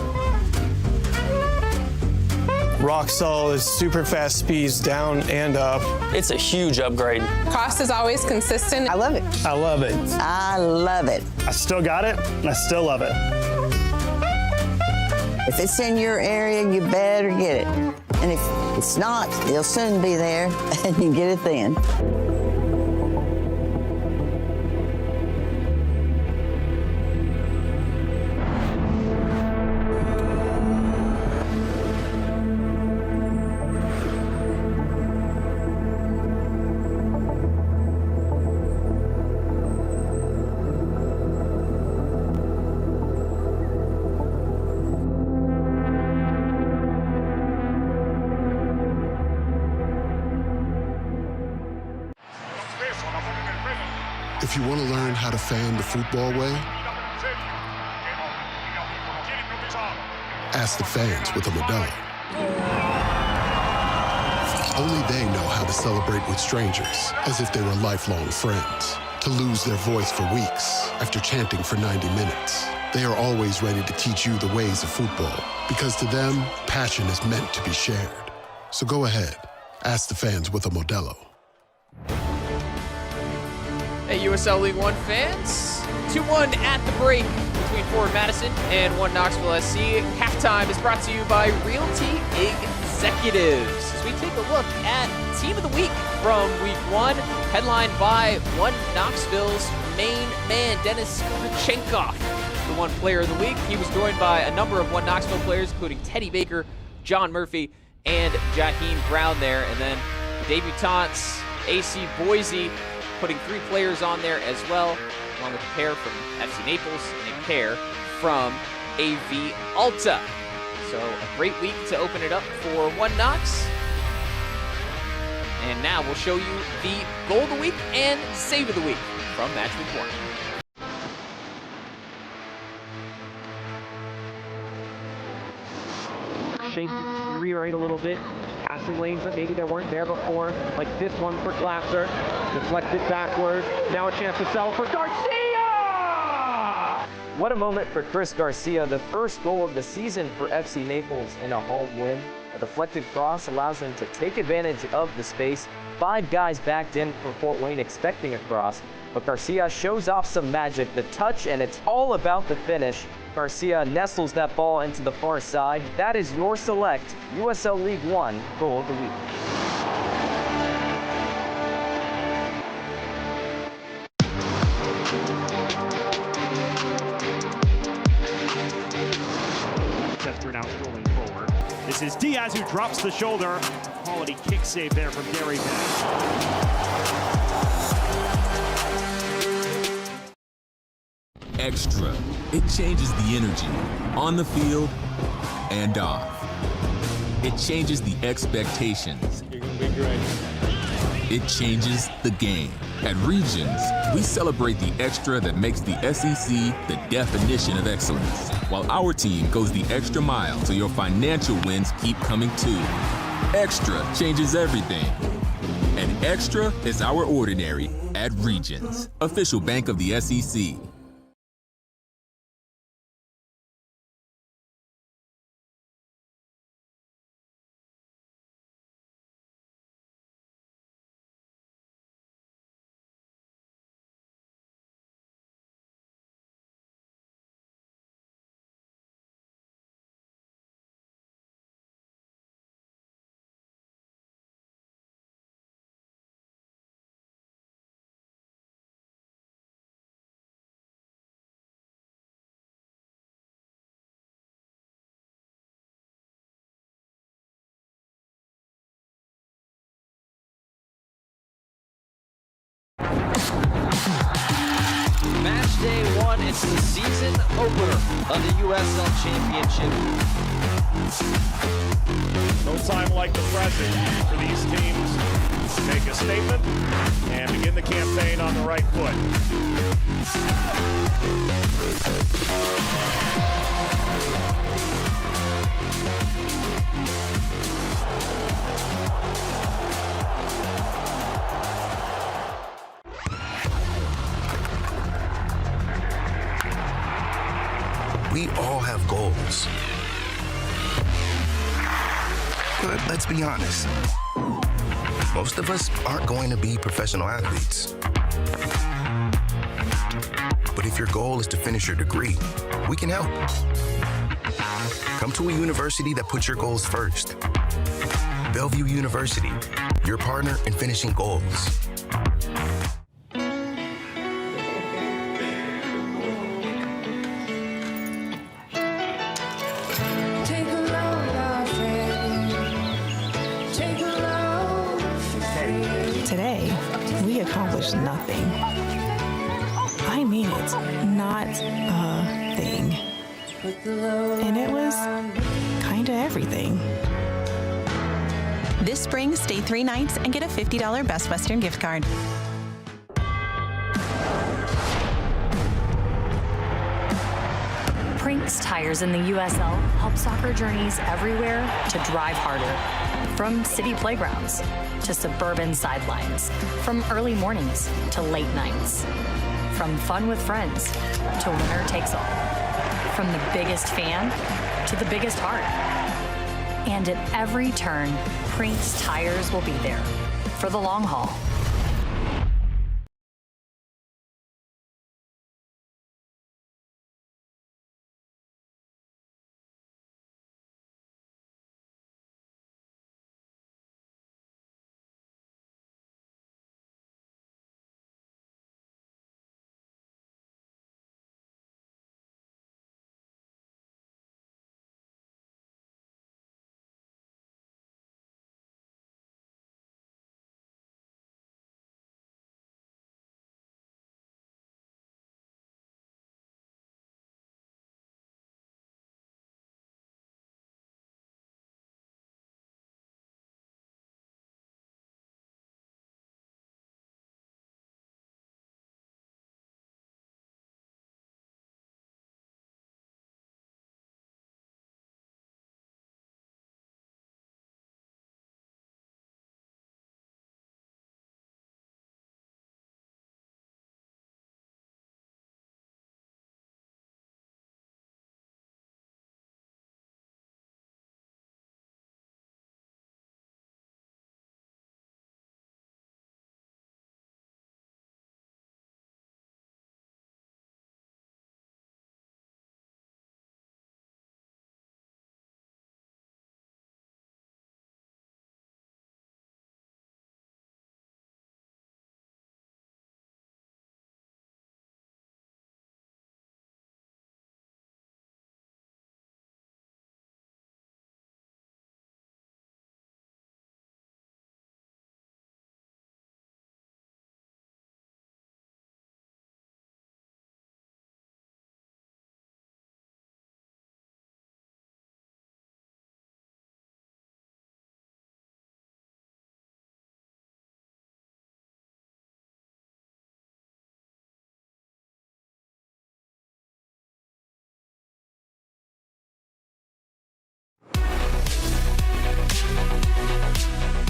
Rock solid, super fast speeds down and up. It's a huge upgrade. Cost is always consistent. I love it. I love it. I love it. I still got it, and I still love it. If it's in your area, you better get it. And if it's not, it'll soon be there, and you get it then. If you want to learn how to fan the football way, ask the fans with a Modelo. Only they know how to celebrate with strangers as if they were lifelong friends, to lose their voice for weeks after chanting for 90 minutes. They are always ready to teach you the ways of football, because to them, passion is meant to be shared. So go ahead, ask the fans with a Modelo. Hey, USL League One fans, 2-1 at the break between Forward Madison and One Knoxville SC. Halftime is brought to you by Realty Executives. As we take a look at Team of the Week from Week 1, headlined by One Knoxville's main man, Denis Kurchenkov, the One Player of the Week. He was joined by a number of One Knoxville players, including Teddy Baker, John Murphy, and Jaheim Brown there. And then debutants, AC Boise, putting 3 players on there as well, along with a pair from FC Naples and a pair from AV Alta. So a great week to open it up for One Knox. And now we'll show you the Goal of the Week and Save of the Week from Match Week 1. Shaped rewrite a little bit. Passing lanes that maybe they weren't there before, like this one for Glasser. Deflected backward. Now a chance to sell for Garcia! What a moment for Chris Garcia, the first goal of the season for FC Naples in a home win. A deflected cross allows him to take advantage of the space. 5 guys backed in for Fort Wayne expecting a cross, but Garcia shows off some magic, the touch, and it's all about the finish. Garcia nestles that ball into the far side. That is your select USL League One Goal of the Week. Chester now rolling forward. This is Diaz who drops the shoulder. Quality kick save there from Gary Bennett. Extra. It changes the energy on the field and off. It changes the expectations. You're going to be great. It changes the game. At Regions, we celebrate the extra that makes the SEC the definition of excellence, while our team goes the extra mile so your financial wins keep coming too. Extra changes everything. And extra is our ordinary at Regions, official bank of the SEC. Match day one, it's the season opener of the USL Championship. No time like the present for these teams to make a statement and begin the campaign on the right foot. We all have goals. But let's be honest, most of us aren't going to be professional athletes. But if your goal is to finish your degree, we can help. Come to a university that puts your goals first. Bellevue University, your partner in finishing goals. Today, we accomplished nothing. I mean it, not a thing. And it was kind of everything. This spring, stay 3 nights and get a $50 Best Western gift card. Prinks Tires in the USL help soccer journeys everywhere to drive harder. From city playgrounds to suburban sidelines, from early mornings to late nights, from fun with friends to winner takes all, from the biggest fan to the biggest heart. And at every turn, Prinks Tires will be there for the long haul.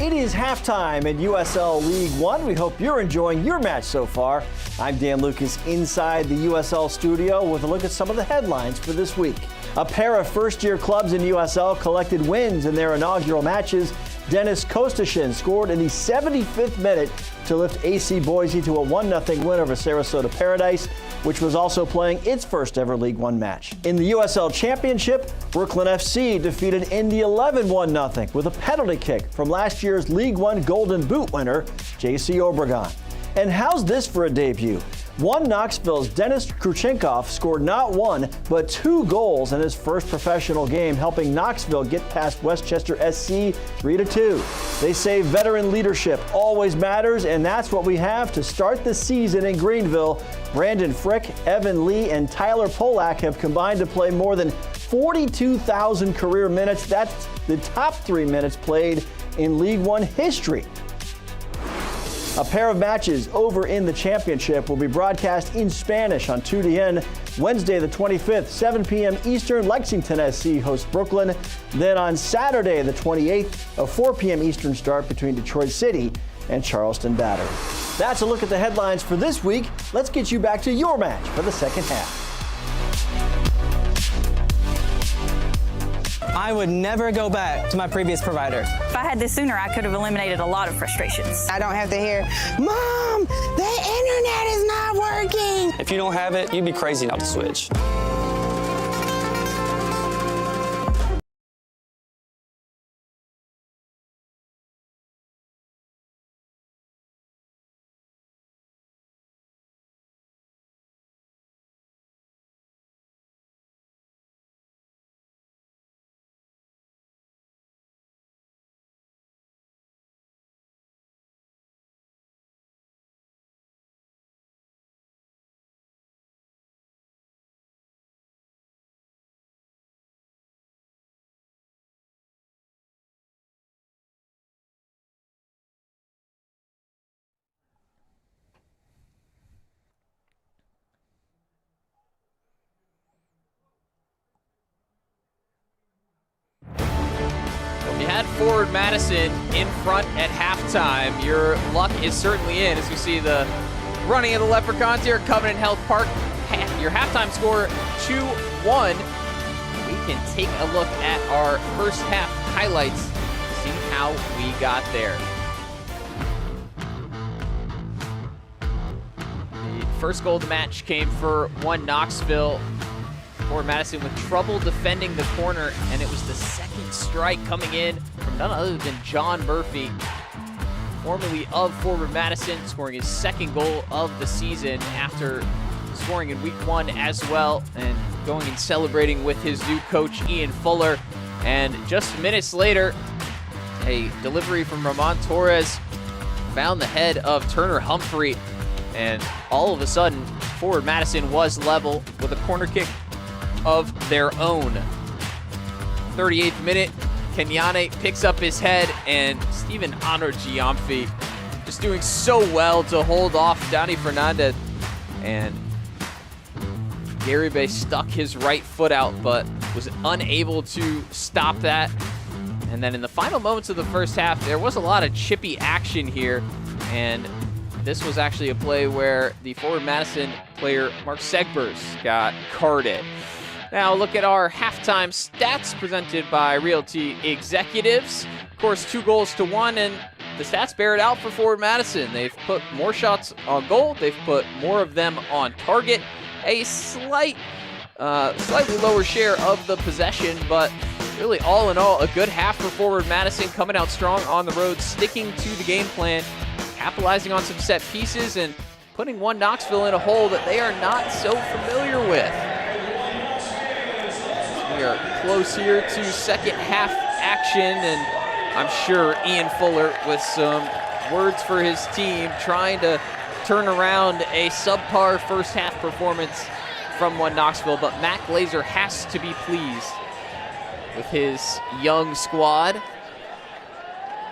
It is halftime at USL League One. We hope you're enjoying your match so far. I'm Dan Lucas inside the USL studio with a look at some of the headlines for this week. A pair of first-year clubs in USL collected wins in their inaugural matches. Dennis Kostashin scored in the 75th minute to lift AC Boise to a 1-0 win over Sarasota Paradise, which was also playing its first ever League One match. In the USL Championship, Brooklyn FC defeated Indy 11 1-0 with a penalty kick from last year's League One Golden Boot winner, JC Obregon. And how's this for a debut? Knoxville's Denis Kruchenkov scored not one, but 2 goals in his first professional game, helping Knoxville get past Westchester SC 3-2. They say veteran leadership always matters, and that's what we have to start the season in Greenville. Brandon Frick, Evan Lee, and Tyler Polak have combined to play more than 42,000 career minutes. That's the top 3 minutes played in League One history. A pair of matches over in the championship will be broadcast in Spanish on 2DN Wednesday the 25th, 7 p.m. Eastern. Lexington SC hosts Brooklyn. Then on Saturday the 28th, a 4 p.m. Eastern start between Detroit City and Charleston Battery. That's a look at the headlines for this week. Let's get you back to your match for the second half. I would never go back to my previous provider. If I had this sooner, I could have eliminated a lot of frustrations. I don't have to hear, Mom, the internet is not working. If you don't have it, you'd be crazy not to switch. You had forward Madison in front at halftime. Your luck is certainly in as we see the running of the Leprechauns here at Covenant Health Park. Your halftime score 2-1. We can take a look at our first half highlights, see how we got there. The first goal of the match came for Knoxville. Forward Madison with trouble defending the corner, and it was the second strike coming in from none other than John Murphy, formerly of Forward Madison, scoring his second goal of the season after scoring in week 1 as well, and going and celebrating with his new coach, Ian Fuller. And just minutes later, a delivery from Ramon Torres found the head of Turner Humphrey, and all of a sudden, Forward Madison was level with a corner kick of their own. 38th minute, Kenyane picks up his head, and Stephen Giamfi just doing so well to hold off Donny Fernandez. And Garibe stuck his right foot out, but was unable to stop that. And then in the final moments of the first half, there was a lot of chippy action here, and this was actually a play where the Forward Madison player, Mark Segbers, got carded. Now look at our halftime stats presented by Realty Executives. Of course, 2 goals to 1, and the stats bear it out for Forward Madison. They've put more shots on goal. They've put more of them on target. A slightly lower share of the possession, but really all in all, a good half for Forward Madison, coming out strong on the road, sticking to the game plan, capitalizing on some set pieces, and putting Knoxville in a hole that they are not so familiar with. We are close here to second half action, and I'm sure Ian Fuller with some words for his team, trying to turn around a subpar first half performance from Knoxville, but Matt Glazer has to be pleased with his young squad,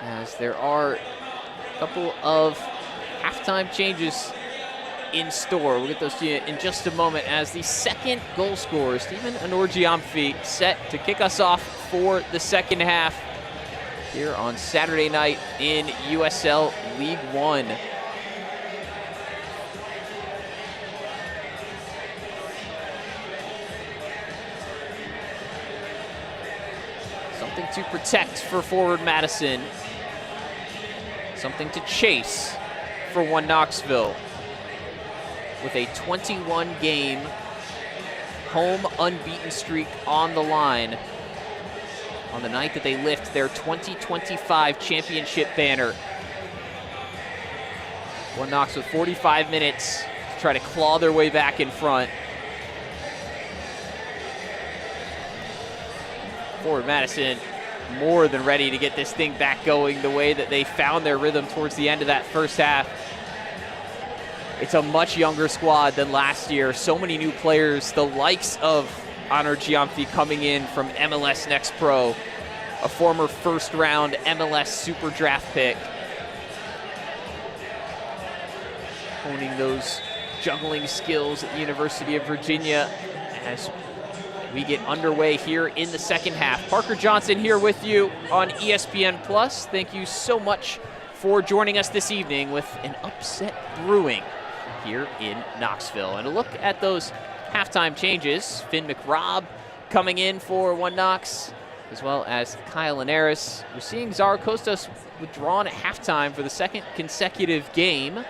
as there are a couple of halftime changes in store. We'll get those to you in just a moment, as the second goal scorer, Stephen Giamfi, set to kick us off for the second half. here on Saturday night in USL League One. Something to protect for forward Madison. Something to chase for One Knoxville. With a 21-game home unbeaten streak on the line on the night that they lift their 2025 championship banner. One Knox with 45 minutes to try to claw their way back in front. Forward Madison more than ready to get this thing back going the way that they found their rhythm towards the end of that first half. It's a much younger squad than last year. So many new players, the likes of Honor Giamfi coming in from MLS Next Pro, a former first-round MLS Super Draft pick. Honing those juggling skills at the University of Virginia as we get underway here in the second half. Parker Johnson here with you on ESPN Plus. Thank you so much for joining us this evening with an upset brewing here in Knoxville. And a look at those halftime changes. Finn McRobb coming in for One Knox, as well as Kyle Linares. We're seeing Zaracostas withdrawn at halftime for the second consecutive game.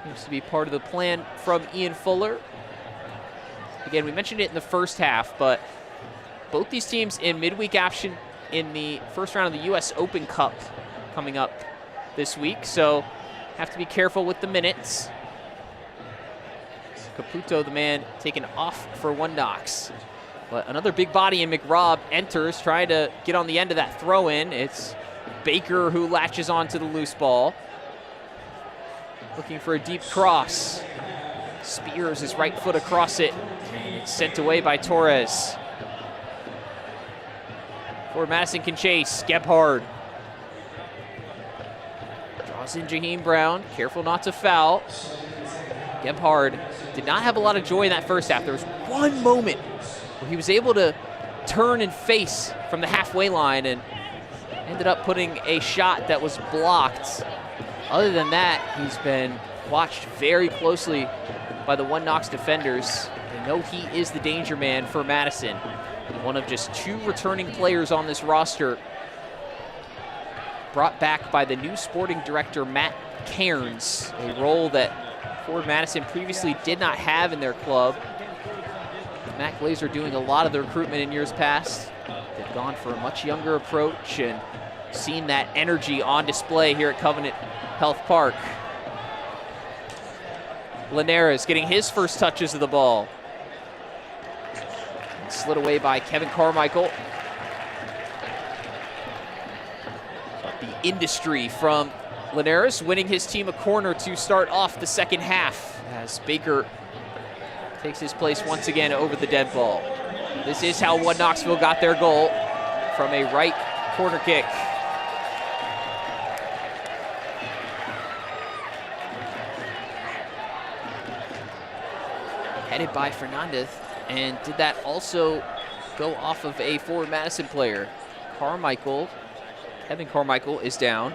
Seems to be part of the plan from Ian Fuller. Again, we mentioned it in the first half, but both these teams in midweek action in the first round of the US Open Cup coming up this week, so have to be careful with the minutes. Caputo, the man, taken off for One Knox. But another big body in McRobb enters, trying to get on the end of that throw-in. It's Baker who latches onto the loose ball. Looking for a deep cross. Spears his right foot across it. And it's sent away by Torres. Forward Madison can chase. Gebhard. Draws in Jaheim Brown. Careful not to foul. Gebhard did not have a lot of joy in that first half. There was one moment where he was able to turn and face from the halfway line and ended up putting a shot that was blocked. Other than that, he's been watched very closely by the One Knox defenders. They know he is the danger man for Madison. One of just 2 returning players on this roster, brought back by the new sporting director, Matt Cairns, a role that Forward Madison previously did not have in their club. Matt Glazer doing a lot of the recruitment in years past. They've gone for a much younger approach and seen that energy on display here at Covenant Health Park. Linares getting his first touches of the ball. Slid away by Kevin Carmichael. But the industry from Linares, winning his team a corner to start off the second half as Baker takes his place once again over the dead ball. This is how One Knoxville got their goal, from a right corner kick. Headed by Fernandez, and did that also go off of a Forward Madison player? Carmichael, Kevin Carmichael is down.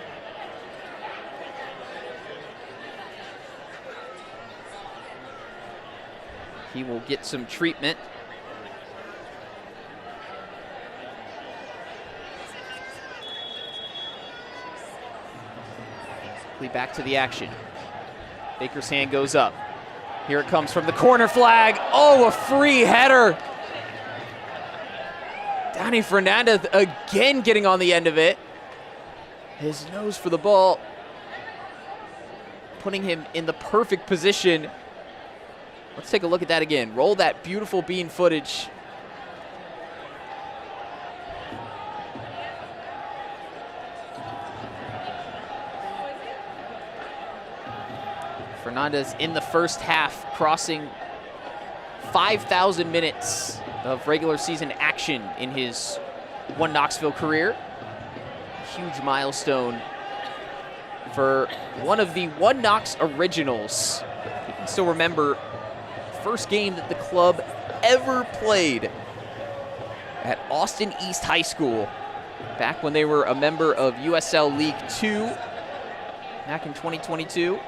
He will get some treatment. Back to the action. Baker's hand goes up. Here it comes from the corner flag. Oh, a free header. Danny Fernandez again getting on the end of it. His nose for the ball, putting him in the perfect position. Let's take a look at that again. Roll that beautiful bean footage. Fernandez in the first half, crossing 5,000 minutes of regular season action in his One Knoxville career. A huge milestone for one of the One Knox originals. You can still remember the first game that the club ever played at Austin East High School back when they were a member of USL League Two back in 2022.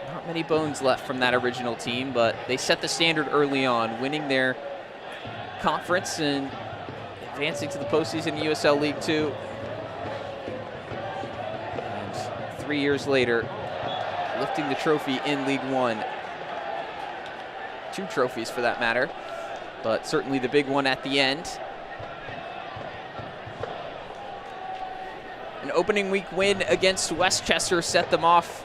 Not many bones left from that original team, but they set the standard early on, winning their conference and advancing to the postseason in USL League Two. And 3 years later, lifting the trophy in League One. 2 trophies for that matter, but certainly the big one at the end. An opening week win against Westchester set them off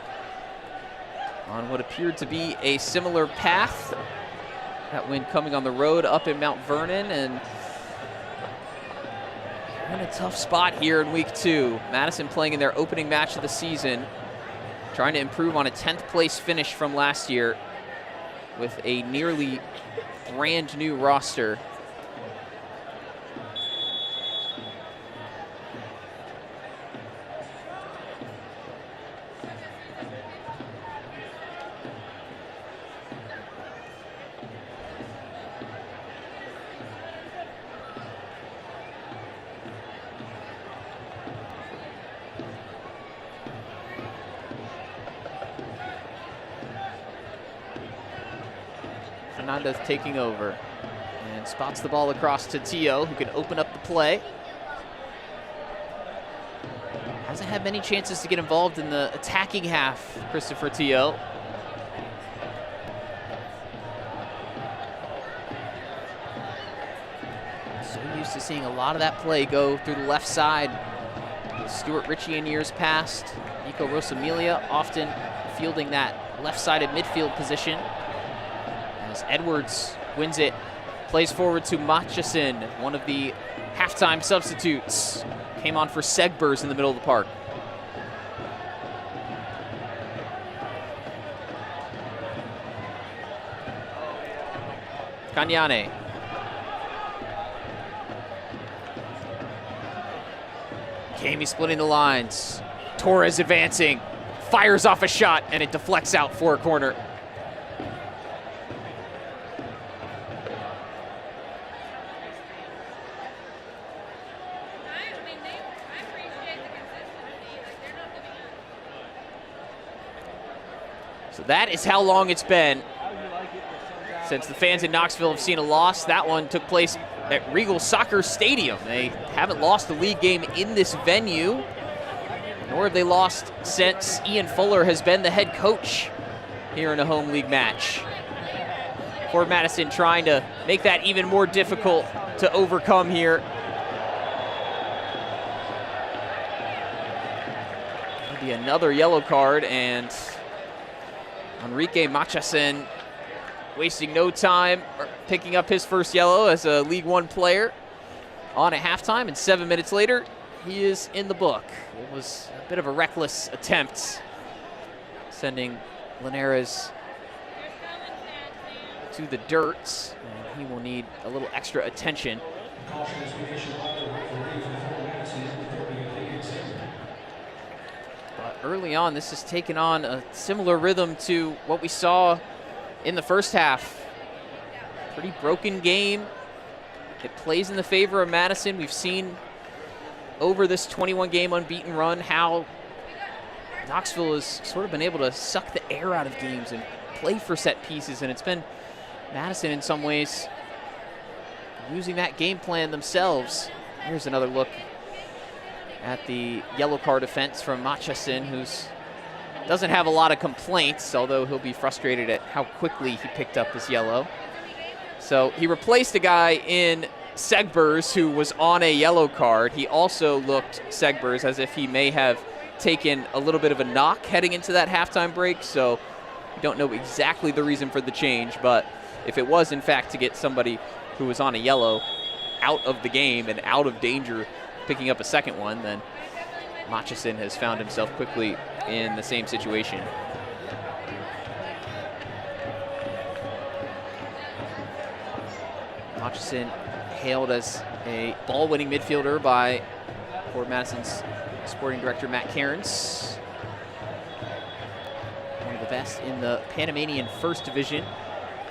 on what appeared to be a similar path. That win coming on the road up in Mount Vernon, and in a tough spot here in week 2. Madison playing in their opening match of the season, trying to improve on a 10th place finish from last year with a nearly brand new roster. Fernandez taking over and spots the ball across to Tio, who can open up the play. Hasn't had many chances to get involved in the attacking half, Christopher Tio. So used to seeing a lot of that play go through the left side. Stuart Ritchie in years past. Nico Rosamilia often fielding that left-sided midfield position. As Edwards wins it, plays forward to Matchison, one of the halftime substitutes. Came on for Segbers in the middle of the park. Kanyane. Kamey splitting the lines. Torres advancing, fires off a shot, and it deflects out for a corner. So that is how long it's been since the fans in Knoxville have seen a loss. That one took place at Regal Soccer Stadium. They haven't lost a league game in this venue, nor have they lost since Ian Fuller has been the head coach here in a home league match. Fort Madison trying to make that even more difficult to overcome here. That'll be another yellow card, and Enrique Matchison wasting no time picking up his first yellow as a League One player on at halftime, and 7 minutes later, he is in the book. It was a bit of a reckless attempt, sending Linares to the dirt, and he will need a little extra attention. But early on, this has taken on a similar rhythm to what we saw in the first half. Pretty broken game. It plays in the favor of Madison. We've seen over this 21-game unbeaten run how Knoxville has sort of been able to suck the air out of games and play for set pieces, and it's been Madison in some ways using that game plan themselves. Here's another look at the yellow card offense from Matchison, who's doesn't have a lot of complaints, although he'll be frustrated at how quickly he picked up his yellow. So he replaced a guy in Segbers who was on a yellow card. He also looked, Segbers, as if he may have taken a little bit of a knock heading into that halftime break. So we don't know exactly the reason for the change, but if it was in fact to get somebody who was on a yellow out of the game and out of danger picking up a second one, then Matchison has found himself quickly in the same situation. Matchison hailed as a ball-winning midfielder by Fort Madison's sporting director Matt Cairns. One of the last in the Panamanian First Division,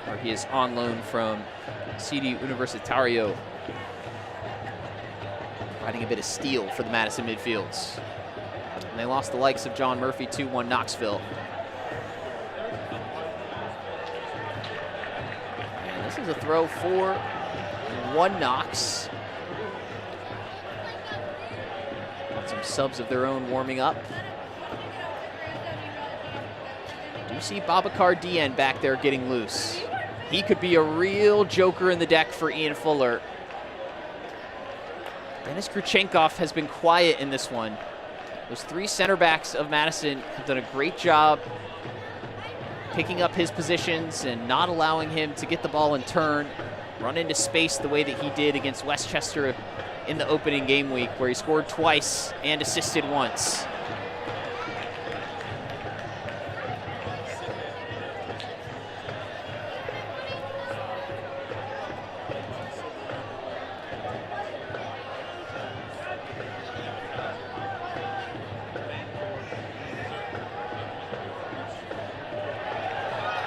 where he is on loan from CD Universitario, providing a bit of steel for the Madison midfields. And they lost the likes of John Murphy 2-1 Knoxville. And this is a throw for 1 Knox. Got some subs of their own warming up. Do see Babacar Dien back there getting loose. He could be a real joker in the deck for Ian Fuller. Denis Kruchenkov has been quiet in this one. Those 3 center backs of Madison have done a great job picking up his positions and not allowing him to get the ball and turn, run into space the way that he did against Westchester in the opening game week, where he scored twice and assisted once.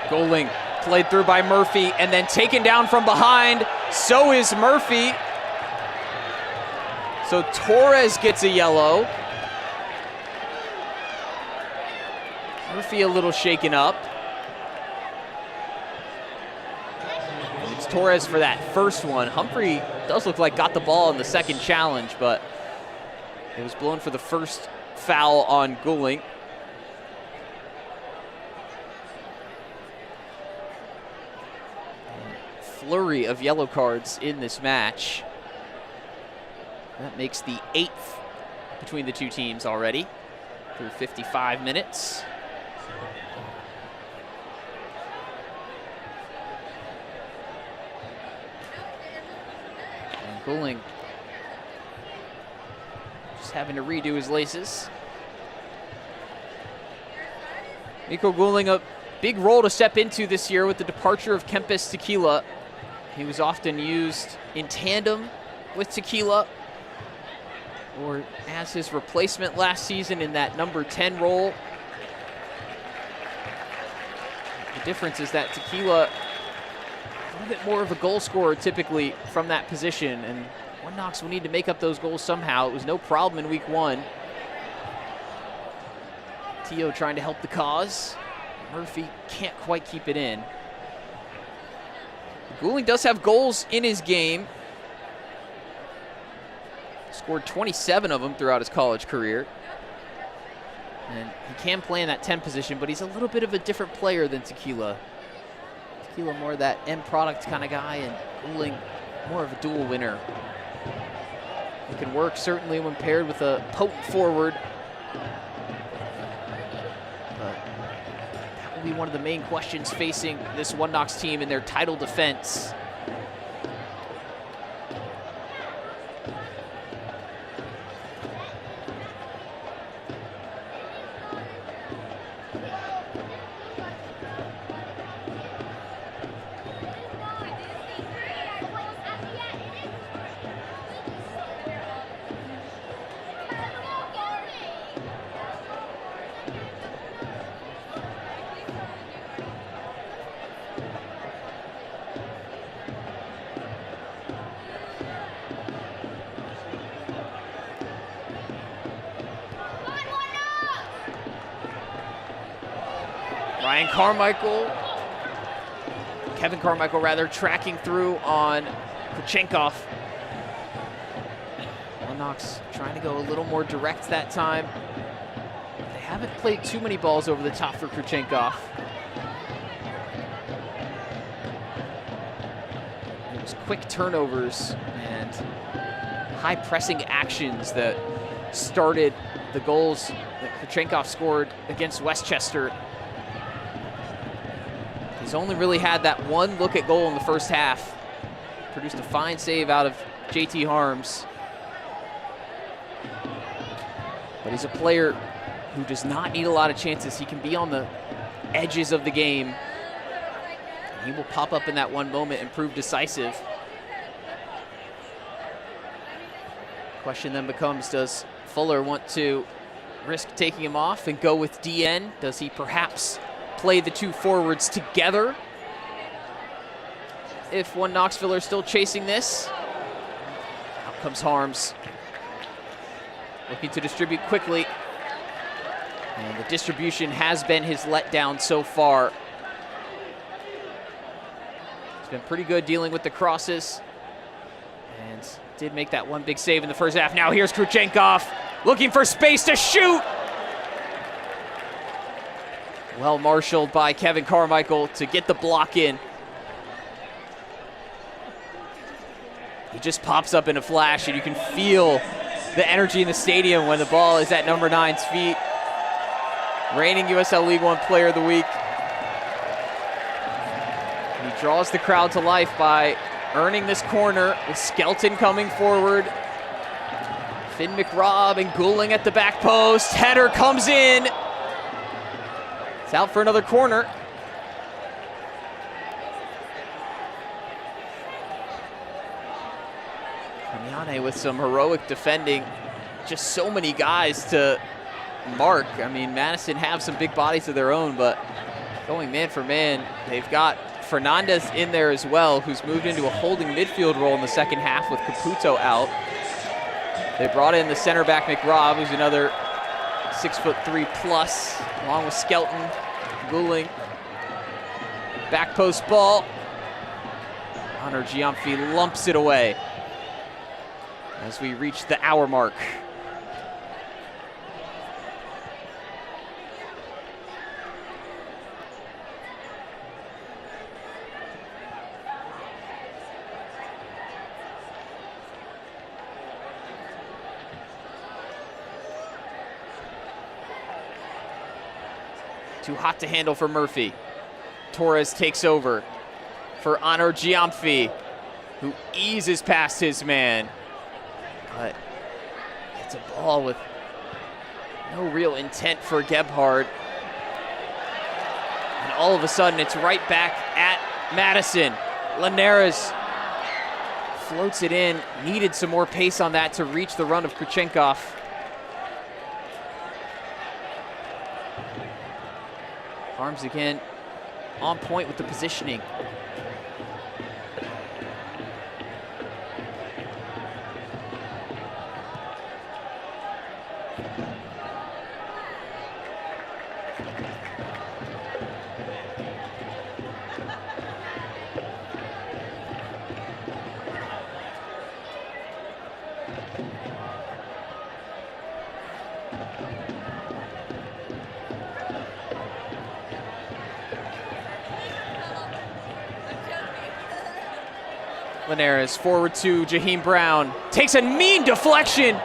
Goaling played through by Murphy and then taken down from behind. So is Murphy. So Torres gets a yellow. Murphy a little shaken up. And it's Torres for that first one. Humphrey does look like got the ball in the second challenge, but it was blown for the first foul on Goaling. Flurry of yellow cards in this match. That makes the 8th between the two teams already through 55 minutes. And Goaling just having to redo his laces. Nico Goaling, a big role to step into this year with the departure of Kempis Tequila. He was often used in tandem with Tequila, or as his replacement last season in that number 10 role. The difference is that Tequila, a little bit more of a goal scorer typically from that position, and One Knox will need to make up those goals somehow. It was no problem in week 1. Tio trying to help the cause. Murphy can't quite keep it in. Goaling does have goals in his game. Scored 27 of them throughout his college career. And he can play in that 10 position, but he's a little bit of a different player than Tequila. Tequila more that end product kind of guy, and Goaling more of a dual winner. It can work certainly when paired with a potent forward. But that will be one of the main questions facing this One Knox team in their title defense. Kevin Carmichael rather, tracking through on Kruchenkov. One Knox trying to go a little more direct that time. They haven't played too many balls over the top for Kruchenkov. It was quick turnovers and high pressing actions that started the goals that Kruchenkov scored against Westchester. He's only really had that one look at goal in the first half. Produced a fine save out of JT Harms. But he's a player who does not need a lot of chances. He can be on the edges of the game. He will pop up in that one moment and prove decisive. Question then becomes, does Fuller want to risk taking him off and go with DN? Does he perhaps play the two forwards together if one Knoxville are still chasing this. Out comes Harms. Looking to distribute quickly. And the distribution has been his letdown so far. He's been pretty good dealing with the crosses. And did make that one big save in the first half. Now here's Kruchenkov looking for space to shoot. Well marshaled by Kevin Carmichael to get the block in. He just pops up in a flash, and you can feel the energy in the stadium when the ball is at number 9's feet. Reigning USL League One Player of the Week. And he draws the crowd to life by earning this corner with Skelton coming forward. Finn McRobb and Goulding at the back post. Header comes in. It's out for another corner. Kamiane with some heroic defending. Just so many guys to mark. I mean, Madison have some big bodies of their own, but going man for man, they've got Fernandez in there as well, who's moved into a holding midfield role in the second half with Caputo out. They brought in the center back McRobb, who's another 6'3" plus, along with Skelton, Goulding. Back post ball. Honor Giamfi lumps it away as we reach the hour mark. Too hot to handle for Murphy. Torres takes over for Honor Giamfi, who eases past his man. But it's a ball with no real intent for Gebhard. And all of a sudden, it's right back at Madison. Linares floats it in. Needed some more pace on that to reach the run of Kruchenkov. Harms again on point with the positioning. Linares forward to Jaheim Brown. Takes a mean deflection.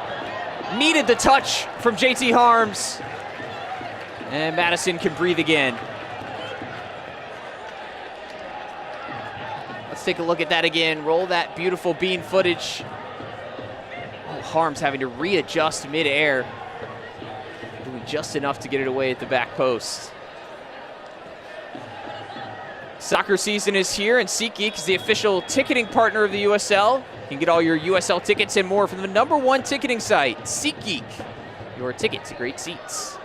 Needed the touch from JT Harms. And Madison can breathe again. Let's take a look at that again. Roll that beautiful bean footage. Oh, Harms having to readjust midair. Doing just enough to get it away at the back post. Soccer season is here, and SeatGeek is the official ticketing partner of the USL. You can get all your USL tickets and more from the #1 ticketing site, SeatGeek. Your ticket to great seats.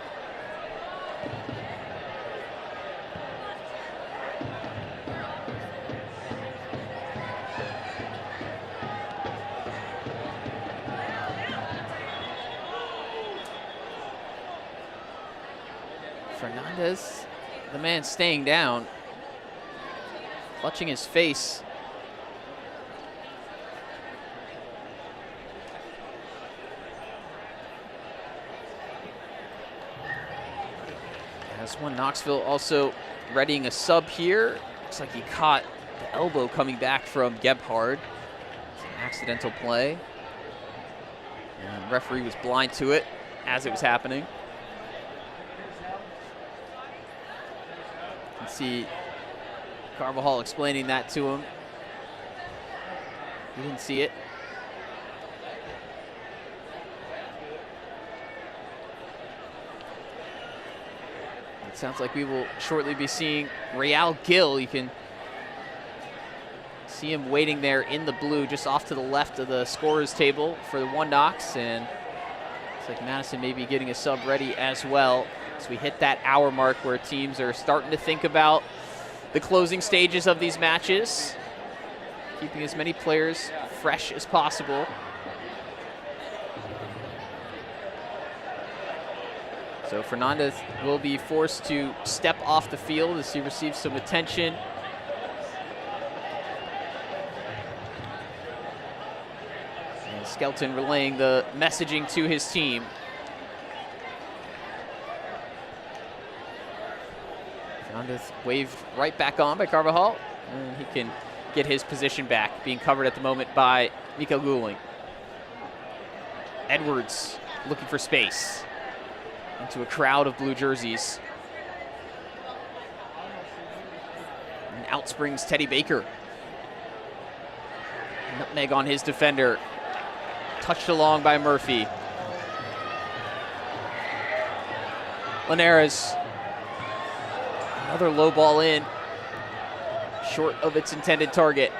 Fernandez, the man staying down. Clutching his face. As one Knoxville also readying a sub here. Looks like he caught the elbow coming back from Gebhard. It's an accidental play. And the referee was blind to it as it was happening. You can see Carvajal explaining that to him. He didn't see it. It sounds like we will shortly be seeing Real Gil. You can see him waiting there in the blue, just off to the left of the scorer's table for the one Knox. And looks like Madison may be getting a sub ready as well. as we hit that hour mark where teams are starting to think about the closing stages of these matches, keeping as many players fresh as possible. So Fernandez will be forced to step off the field as he receives some attention. And Skelton relaying the messaging to his team. Fernandez waved right back on by Carvajal, and he can get his position back, being covered at the moment by Mikael Guling. Edwards looking for space into a crowd of blue jerseys. And out springs Teddy Baker. Nutmeg on his defender. Touched along by Murphy. Linares. Another low ball in. Short of its intended target.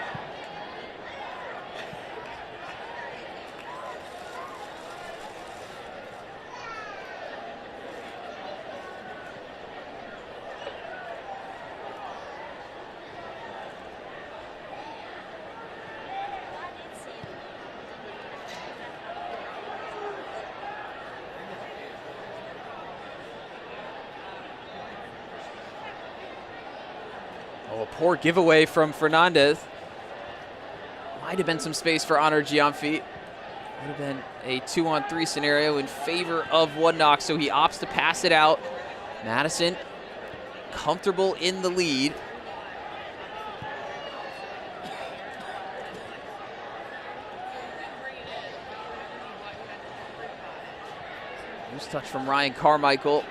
Oh, a poor giveaway from Fernandez. Might have been some space for Honor Giamfi. Would have been a 2-on-3 scenario in favor of One Knox, so he opts to pass it out. Madison comfortable in the lead. Loose touch from Ryan Carmichael,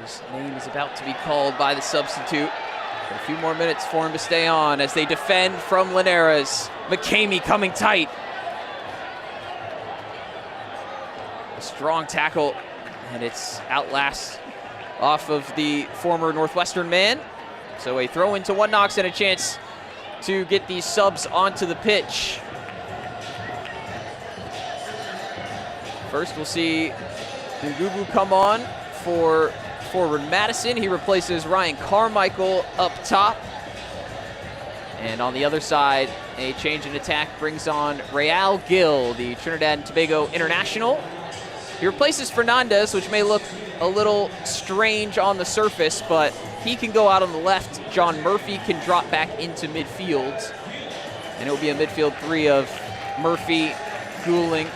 whose name is about to be called by the substitute. A few more minutes for him to stay on as they defend from Linares. McCamey coming tight. A strong tackle, and it's outlast off of the former Northwestern man. So a throw into One Knox and a chance to get these subs onto the pitch. First, we'll see Ngubu come on for forward Madison. He replaces Ryan Carmichael up top. And on the other side, a change in attack brings on Real Gil, the Trinidad and Tobago international. He replaces Fernandez, which may look a little strange on the surface, but he can go out on the left. John Murphy can drop back into midfield. And it will be a midfield three of Murphy, Guling,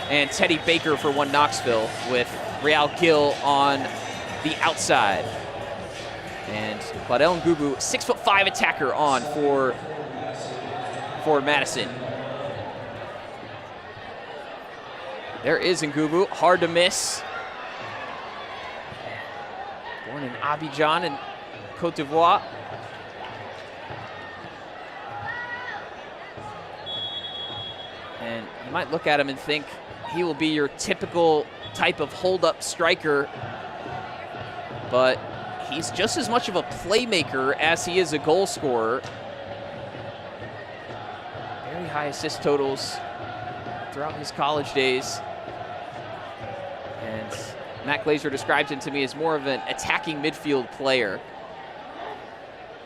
and Teddy Baker for One Knoxville, with Real Gil on the outside. And Claudel Ngubu, 6'5" attacker on for Madison. There is Ngubu, hard to miss. Born in Abidjan in Cote d'Ivoire. And you might look at him and think he will be your typical type of hold-up striker, but he's just as much of a playmaker as he is a goal scorer. Very high assist totals throughout his college days. And Matt Glazer described him to me as more of an attacking midfield player,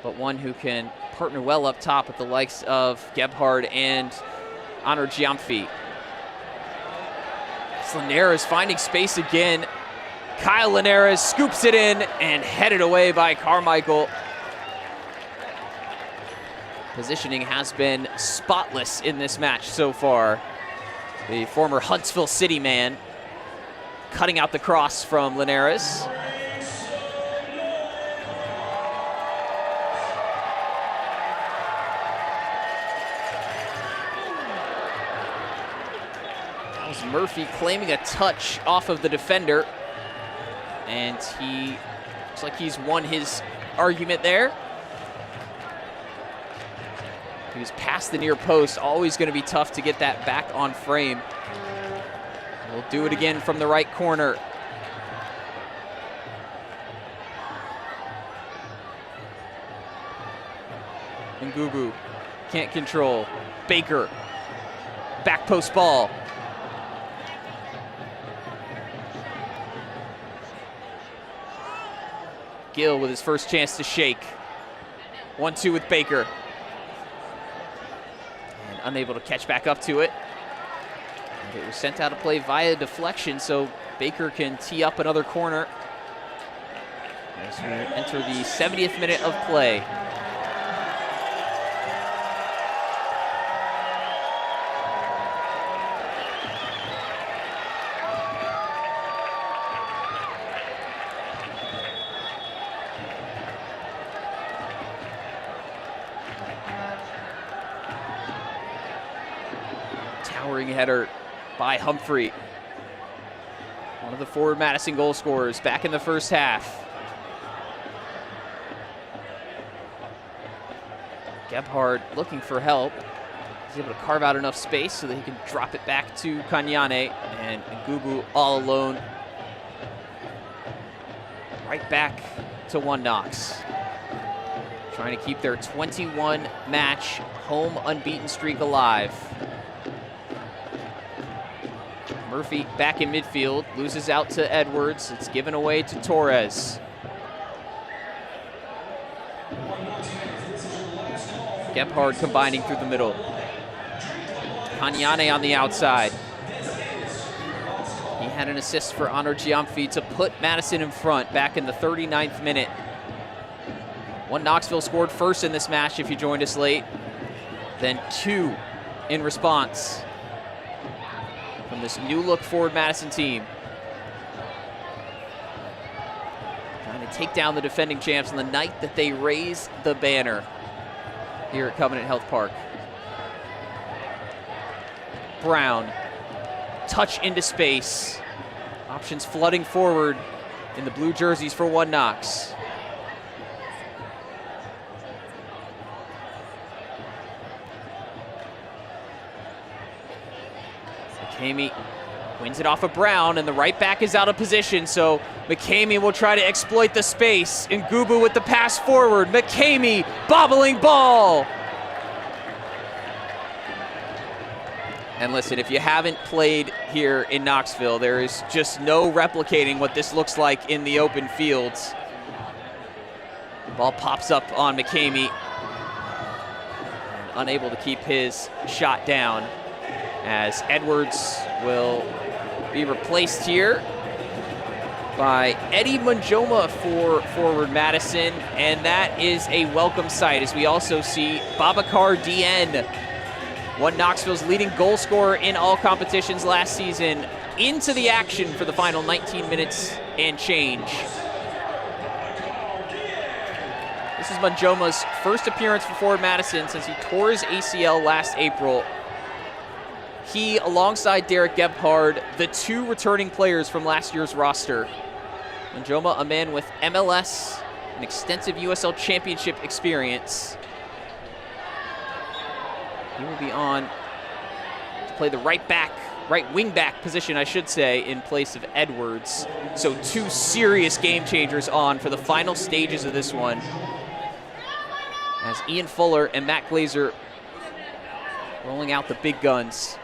but one who can partner well up top with the likes of Gebhard and Honor Giamfi. Linares finding space again. Kyle Linares scoops it in and headed away by Carmichael. Positioning has been spotless in this match so far. The former Huntsville City man cutting out the cross from Linares. That was Murphy claiming a touch off of the defender. And he looks like he's won his argument there. He was past the near post, always going to be tough to get that back on frame. We'll do it again from the right corner. Ngubu can't control. Baker, back post ball. Gill with his first chance to shake. 1-2 with Baker. And unable to catch back up to it. And it was sent out of play via deflection, so Baker can tee up another corner as we enter the 70th minute of play. Towering header by Humphrey. One of the Forward Madison goal scorers back in the first half. Gebhard looking for help. He's able to carve out enough space so that he can drop it back to Kanyane, and Gugu all alone. Right back to One Knox. Trying to keep their 21-match home unbeaten streak alive. Murphy back in midfield, loses out to Edwards. It's given away to Torres. Gebhard combining through the middle. Kanyane on the outside. He had an assist for Honor Giamfi to put Madison in front back in the 39th minute. One Knoxville scored first in this match if you joined us late. Then 2 in response from this new look Forward Madison team. Trying to take down the defending champs on the night that they raise the banner here at Covenant Health Park. Brown, touch into space. Options flooding forward in the blue jerseys for One Knox. McCamey wins it off of Brown, and the right back is out of position, so McCamey will try to exploit the space. Ngubu with the pass forward. McCamey, bobbling ball. And listen, if you haven't played here in Knoxville, there is just no replicating what this looks like in the open fields. The ball pops up on McCamey, unable to keep his shot down, as Edwards will be replaced here by Eddie Manjoma for Forward Madison, and that is a welcome sight as we also see Babacar Dien, One Knoxville's leading goal scorer in all competitions last season, into the action for the final 19 minutes and change. This is Manjoma's first appearance for Forward Madison since he tore his ACL last April. He, alongside Derek Gebhard, the 2 returning players from last year's roster. Manjoma, a man with MLS and extensive USL Championship experience. He will be on to play the right wing back position, I should say, in place of Edwards. So 2 serious game changers on for the final stages of this one, as Ian Fuller and Matt Glazer rolling out the big guns.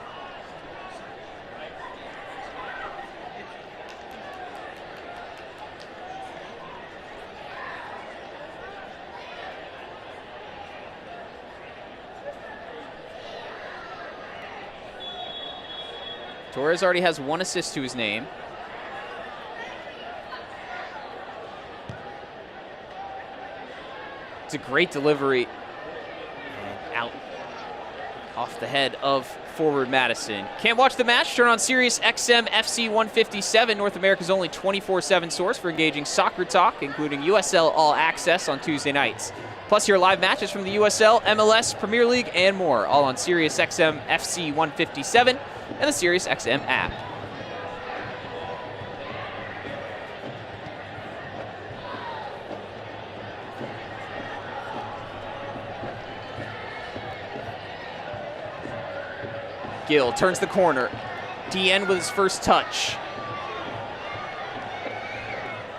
Torres already has 1 assist to his name. It's a great delivery. And out off the head of Forward Madison. Can't watch the match? Turn on Sirius XM FC 157, North America's only 24/7 source for engaging soccer talk, including USL All Access on Tuesday nights. Plus, hear live matches from the USL, MLS, Premier League, and more, all on Sirius XM FC 157 and the Sirius XM app. Gill turns the corner. DN with his first touch.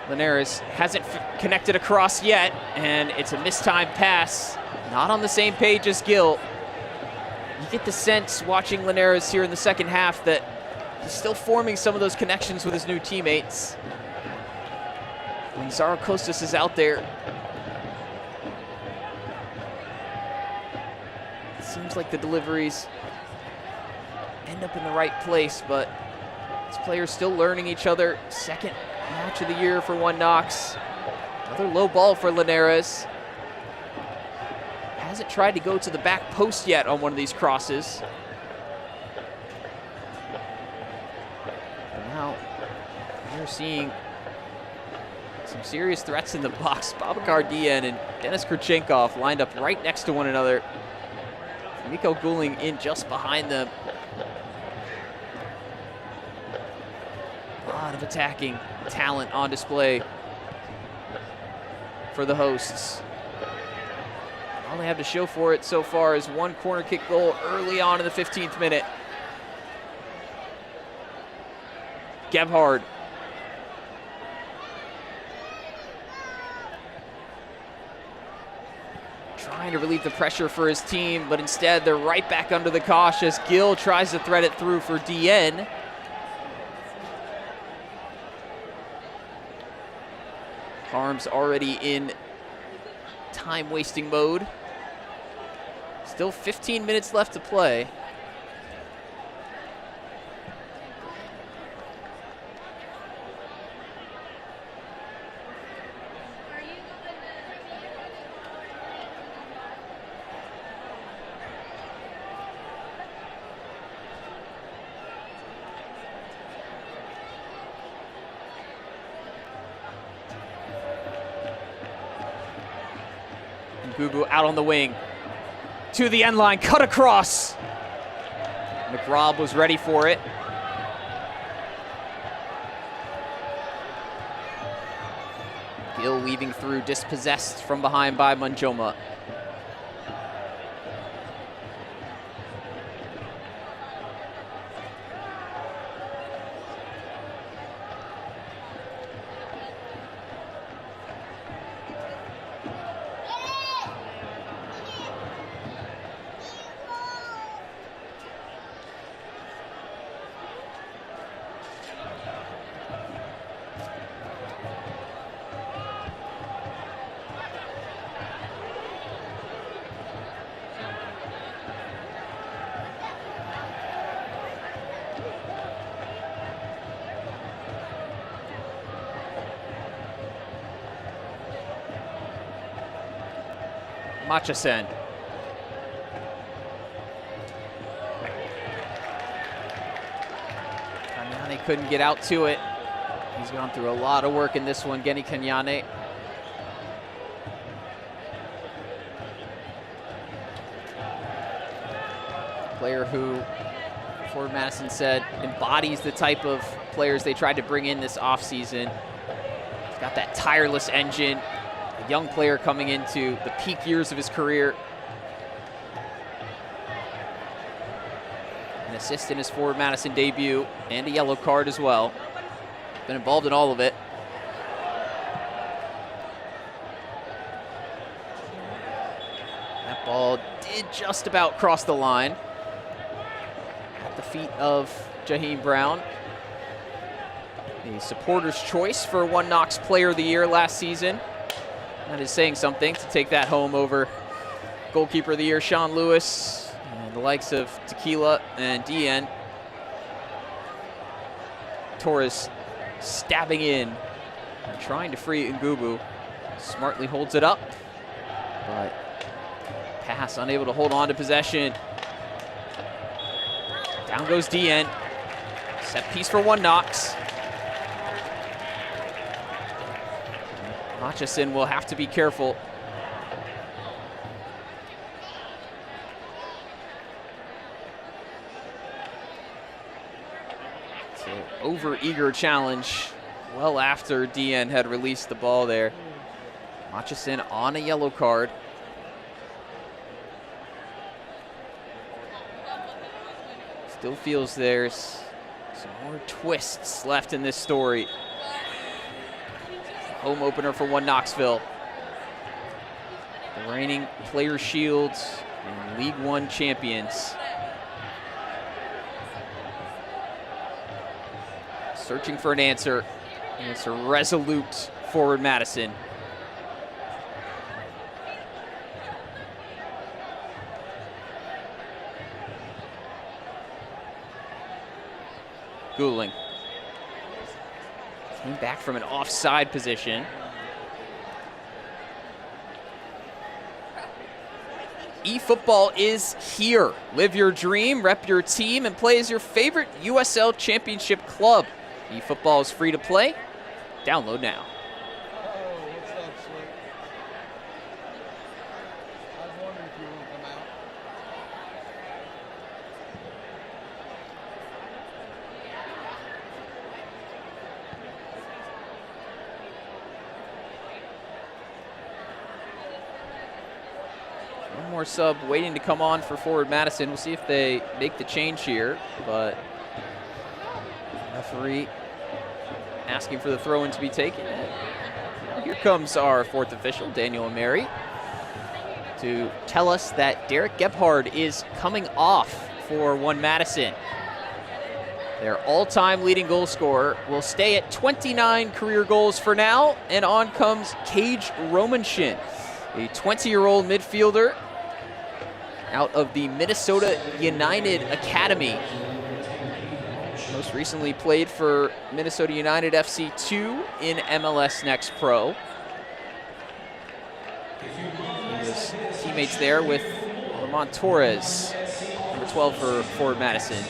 Linares hasn't connected across yet, and it's a mistimed pass. Not on the same page as Gill. You get the sense watching Linares here in the second half that he's still forming some of those connections with his new teammates. when Zarakostas is out there, it seems like the deliveries end up in the right place, but these players still learning each other. Second match of the year for One Knox. Another low ball for Linares. Hasn't tried to go to the back post yet on one of these crosses. But now we're seeing some serious threats in the box. Babakar Dieng and Denis Kurchenkov lined up right next to one another. Miko Guling in just behind them. A lot of attacking talent on display for the hosts. All they have to show for it so far is one corner kick goal early on in the 15th minute. Gebhard. Trying to relieve the pressure for his team, but instead they're right back under the cosh as Gill tries to thread it through for Dieng. Harms already in time-wasting mode. Still 15 minutes left to play. Gugu out on the wing. To the end line, cut across. McRobb was ready for it. Gill weaving through, dispossessed from behind by Manjoma. Machasen. Kanyane couldn't get out to it. He's gone through a lot of work in this one, Geni Kanyane. Player who, Forward Madison said, embodies the type of players they tried to bring in this offseason. He's got that tireless engine. A young player coming into the peak years of his career. An assist in his Forward Madison debut and a yellow card as well. Been involved in all of it. That ball did just about cross the line. At the feet of Jaheim Brown. The supporter's choice for One Knox Player of the Year last season. That is saying something to take that home over Goalkeeper of the Year Sean Lewis and the likes of Tequila and Dieng. Torres stabbing in and trying to free Ngubu. Smartly holds it up, but pass unable to hold on to possession. Down goes Dieng. Set piece for One Knox. Machasen will have to be careful. So over-eager challenge well after Dieng had released the ball there. Machasen on a yellow card. Still feels there's some more twists left in this story. Home opener for One Knoxville. The reigning Players' Shields and League One champions. Searching for an answer. And it's a resolute Forward Madison. Gouling. Came back from an offside position. eFootball is here. Live your dream, rep your team, and play as your favorite USL Championship club. eFootball is free to play. Download now. One more sub waiting to come on for Forward Madison. We'll see if they make the change here, but referee asking for the throw-in to be taken. Here comes our fourth official, Daniel Ameri, to tell us that Derek Gebhard is coming off for One Madison. Their all-time leading goal scorer will stay at 29 career goals for now, and on comes Cage Romanshin, a 20-year-old midfielder out of the Minnesota United Academy. Most recently played for Minnesota United FC2 in MLS Next Pro. He was teammates there with Ramon Torres, number 12 for Forward Madison.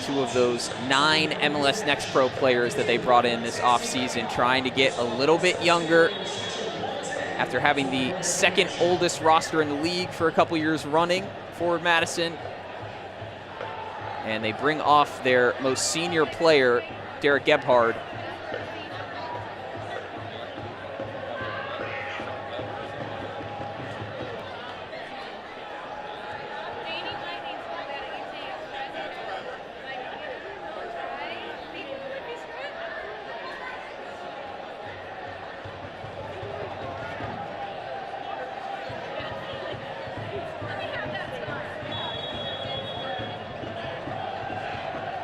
Two of those 9 MLS Next Pro players that they brought in this offseason, trying to get a little bit younger after having the second oldest roster in the league for a couple years running, Forward Madison. And they bring off their most senior player, Derek Gebhard.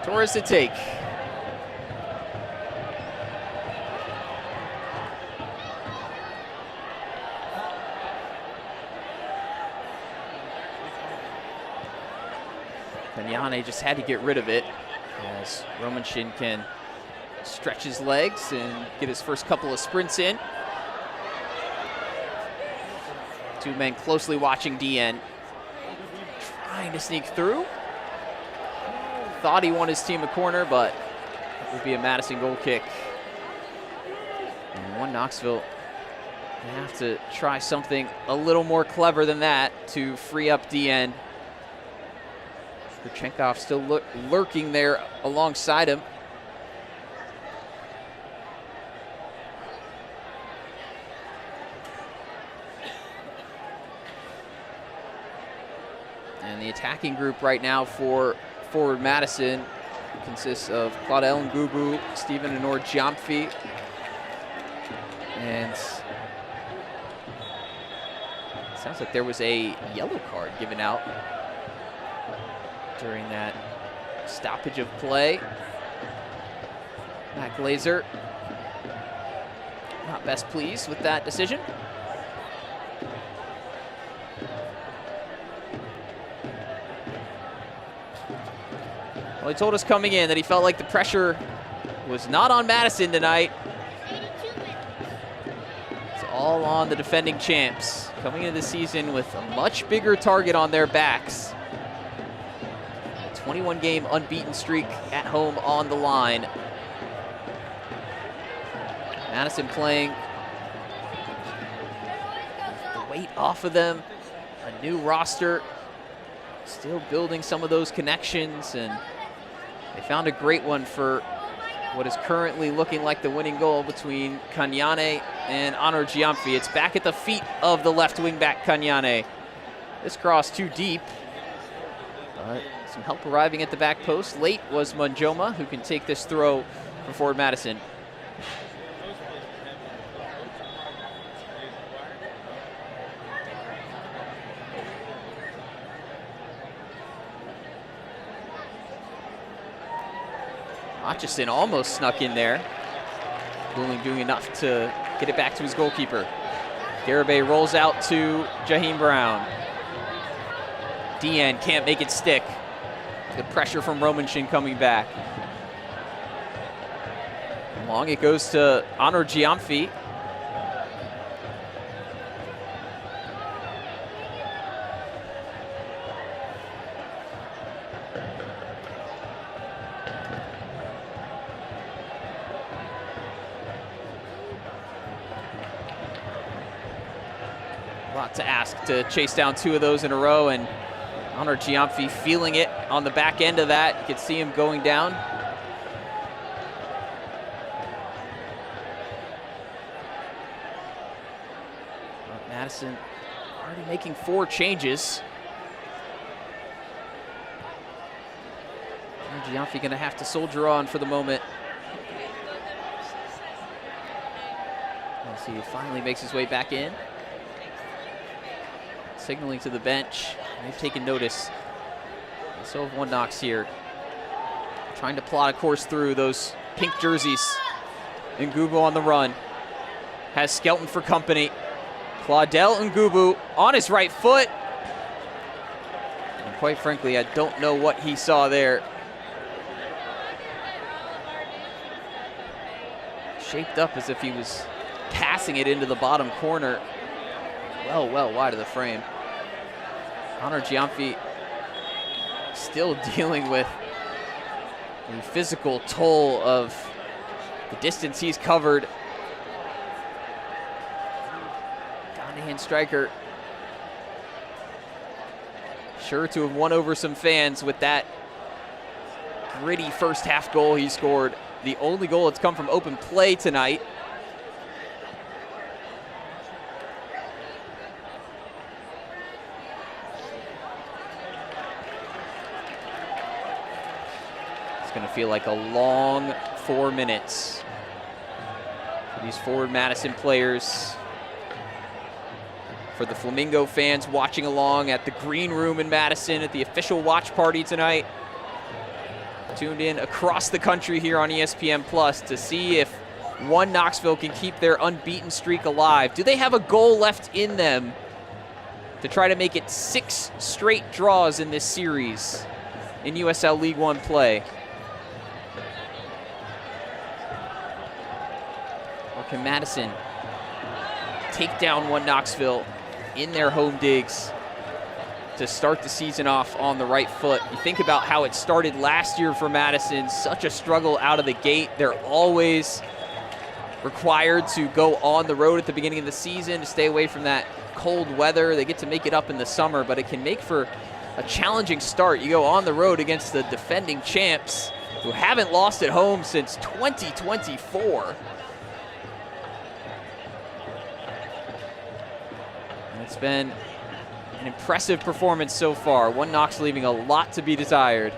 Torres to take. Kanyane just had to get rid of it as Romanshin can stretch his legs and get his first couple of sprints in. Two men closely watching DN. Trying to sneak through. Thought he won his team a corner, but it would be a Madison goal kick. And One Knoxville, they have to try something a little more clever than that to free up DN. Kurchenkov still lurking there alongside him. And the attacking group right now for Forward Madison consists of Claudel Ngubu, Stephen Anor Giamfi, and it sounds like there was a yellow card given out during that stoppage of play. Matt Glazer not best pleased with that decision. Well, he told us coming in that he felt like the pressure was not on Madison tonight. It's all on the defending champs, coming into the season with a much bigger target on their backs. A 21-game unbeaten streak at home on the line. Madison playing the weight off of them, a new roster, still building some of those connections, and they found a great one for what is currently looking like the winning goal between Kanyane and Anor Giamfi. It's back at the feet of the left wing back Kanyane. This cross too deep, but some help arriving at the back post. Late was Munjoma, who can take this throw for Forward Madison. Hutchison almost snuck in there. Goulding doing enough to get it back to his goalkeeper. Garibay rolls out to Jaheim Brown. DN can't make it stick. The pressure from Romanshin coming back. Long it goes to Honor Giamfi. A lot to ask to chase down 2 of those in a row, and Honor Giamfi feeling it on the back end of that. You can see him going down. But Madison already making 4 changes. Honor Giamfi gonna have to soldier on for the moment. Let's see, he finally makes his way back in. Signaling to the bench. They've taken notice. So have One Knox here. Trying to plot a course through those pink jerseys. Ngubu on the run. Has Skelton for company. Claudel Ngubu on his right foot. And quite frankly, I don't know what he saw there. Shaped up as if he was passing it into the bottom corner. Well wide of the frame. Honor Giamfi still dealing with the physical toll of the distance he's covered. Ghanaian striker sure to have won over some fans with that gritty first half goal he scored. The only goal that's come from open play tonight. It's going to feel like a long 4 minutes for these forward Madison players. For the Flamingo fans watching along at the green room in Madison at the official watch party tonight. Tuned in across the country here on ESPN Plus to see if One Knoxville can keep their unbeaten streak alive. Do they have a goal left in them to try to make it 6 straight draws in this series in USL League One play? Or can Madison take down One Knoxville in their home digs to start the season off on the right foot? You think about how it started last year for Madison, such a struggle out of the gate. They're always required to go on the road at the beginning of the season to stay away from that cold weather. They get to make it up in the summer, but it can make for a challenging start. You go on the road against the defending champs who haven't lost at home since 2024. And it's been an impressive performance so far. One Knox leaving a lot to be desired.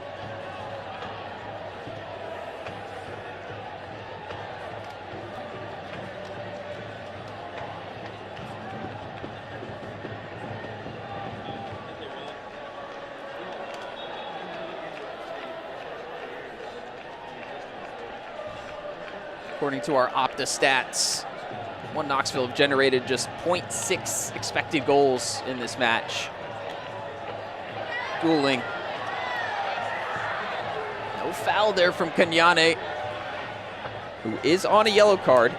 According to our Opta stats, One Knoxville have generated just 0.6 expected goals in this match. Goulding. No foul there from Kanyane, who is on a yellow card.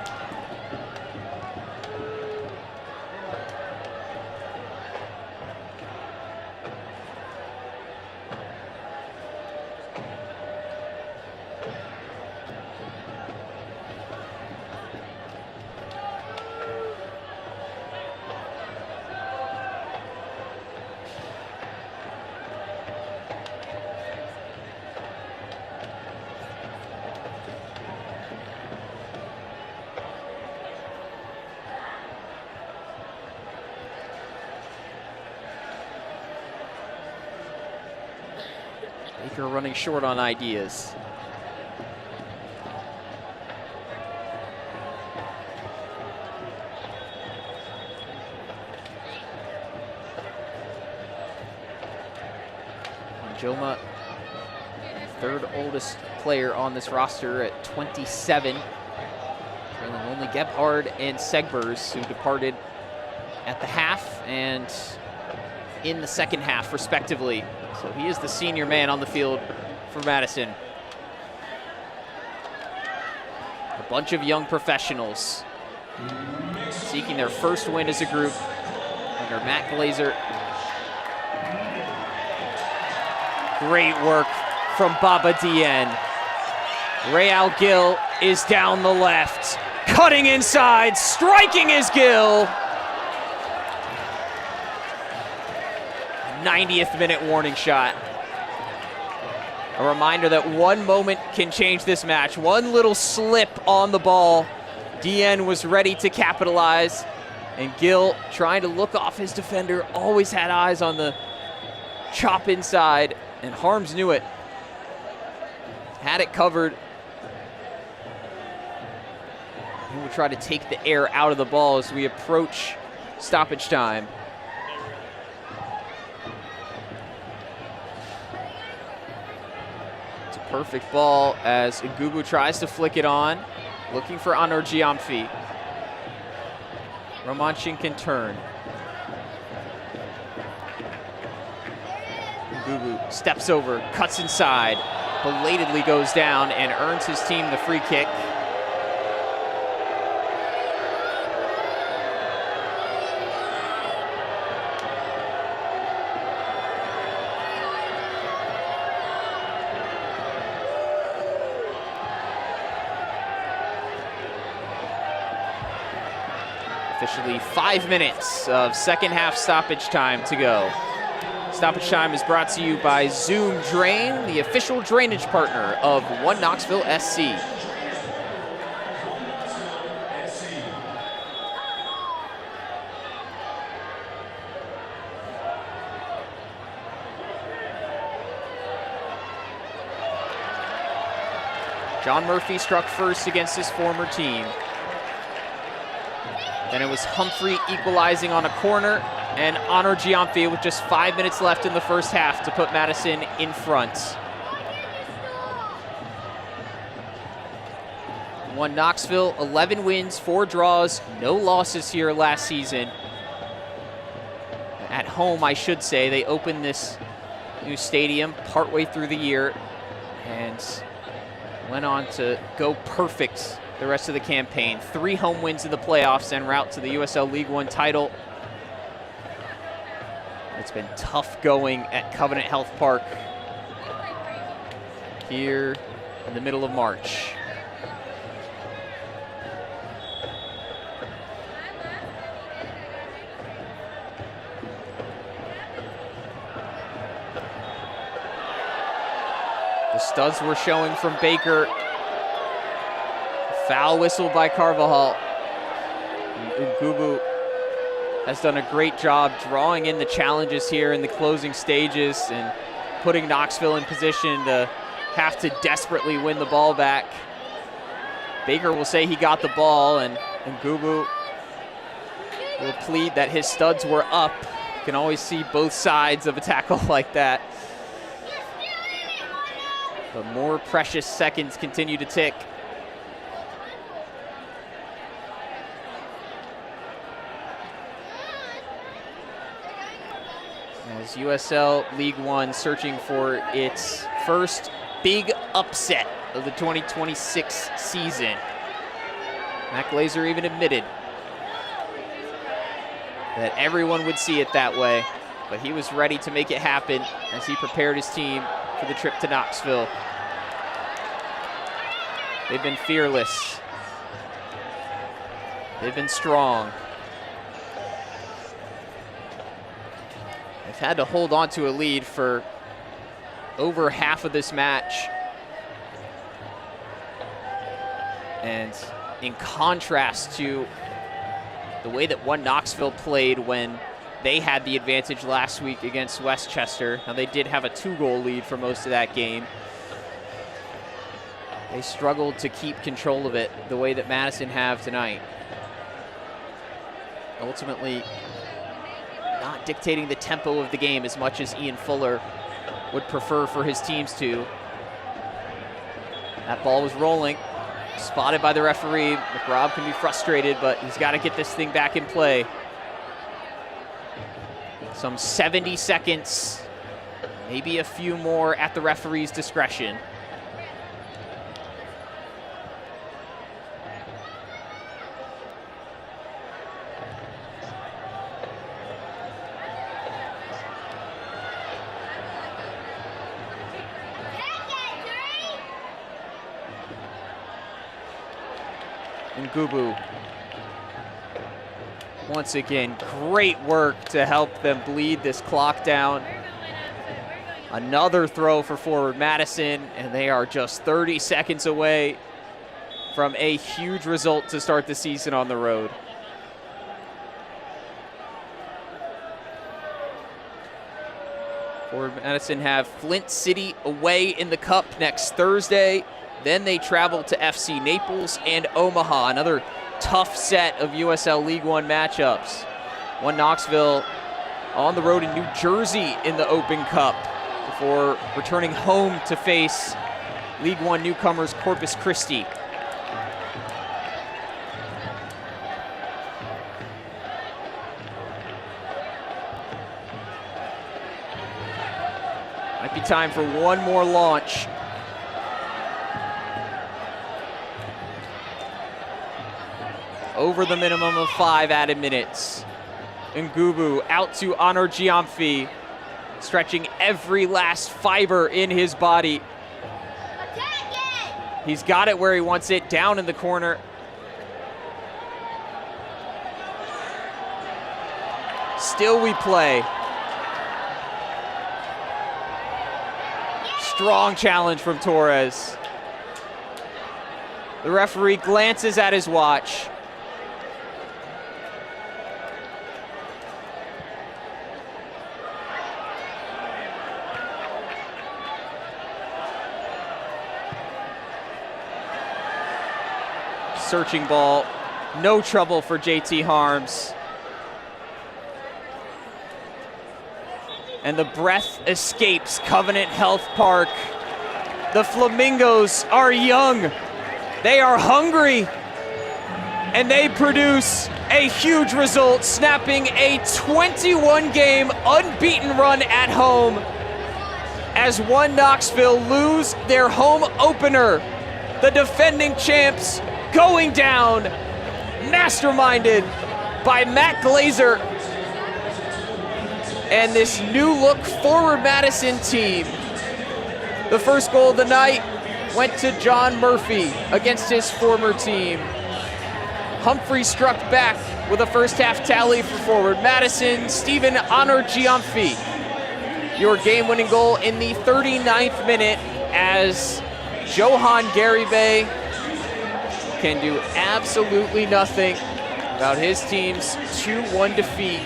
Baker running short on ideas. Joma, third oldest player on this roster at 27. only Gebhard and Segbers, who departed at the half and in the second half, respectively. So he is the senior man on the field for Madison. A bunch of young professionals seeking their first win as a group under Matt Glazer. Great work from Baba Dien. Real Gil is down the left, cutting inside, striking his Gil. 90th minute warning shot. A reminder that one moment can change this match. One little slip on the ball. Dien was ready to capitalize, and Gil, trying to look off his defender, always had eyes on the chop inside, and Harms knew it. Had it covered. He will try to take the air out of the ball as we approach stoppage time. It's a perfect ball as Ngubu tries to flick it on, looking for Anor Giamfi. Romanchin can turn. Ngubu steps over, cuts inside, belatedly goes down and earns his team the free kick. Officially 5 minutes of second half stoppage time to go. Stoppage time is brought to you by Zoom Drain, the official drainage partner of One Knoxville SC. John Murphy struck first against his former team. Then it was Humphrey equalizing on a corner, and Anor Giamfi with just 5 minutes left in the first half to put Madison in front. One Knoxville, 11 wins, 4 draws, no losses here last season. At home, I should say. They opened this new stadium partway through the year and went on to go perfect the rest of the campaign. 3 home wins in the playoffs en route to the USL League One title. It's been tough going at Covenant Health Park here in the middle of March. The studs were showing from Baker. Foul whistle by Carvajal. Ngubu has done a great job drawing in the challenges here in the closing stages and putting Knoxville in position to have to desperately win the ball back. Baker will say he got the ball, and Ngubu will plead that his studs were up. You can always see both sides of a tackle like that. But more precious seconds continue to tick. As USL League One searching for its first big upset of the 2026 season. Matt Glazer even admitted that everyone would see it that way, but he was ready to make it happen as he prepared his team for the trip to Knoxville. They've been fearless. They've been strong. They've had to hold on to a lead for over half of this match. And in contrast to the way that One Knoxville played when they had the advantage last week against Westchester. Now, they did have a 2-goal lead for most of that game. They struggled to keep control of it the way that Madison have tonight. Ultimately, not dictating the tempo of the game as much as Ian Fuller would prefer for his teams to. That ball was rolling. Spotted by the referee. McRobb can be frustrated, but he's got to get this thing back in play. Some 70 seconds, maybe a few more at the referee's discretion. Gubu. Once again, great work to help them bleed this clock down. Another throw for forward Madison, and they are just 30 seconds away from a huge result to start the season on the road. Forward Madison have Flint City away in the Cup next Thursday. Then they travel to FC Naples and Omaha, another tough set of USL League One matchups. One Knoxville on the road in New Jersey in the Open Cup before returning home to face League One newcomers Corpus Christi. Might be time for one more launch. Over the minimum of 5 added minutes. Ngubu out to Honor Giamfi, stretching every last fiber in his body. He's got it where he wants it, down in the corner. Still we play. Strong challenge from Torres. The referee glances at his watch. Searching ball, no trouble for JT Harms. And the breath escapes Covenant Health Park. The Flamingos are young, they are hungry, and they produce a huge result, snapping a 21-game unbeaten run at home as One Knoxville lose their home opener. The defending champs going down, masterminded by Matt Glazer and this new look forward Madison team. The first goal of the night went to John Murphy against his former team. Humphrey struck back with a first half tally for forward Madison. Stephen Honor Giamfi, your game-winning goal in the 39th minute as Johan Garibay can do absolutely nothing about his team's 2-1 defeat.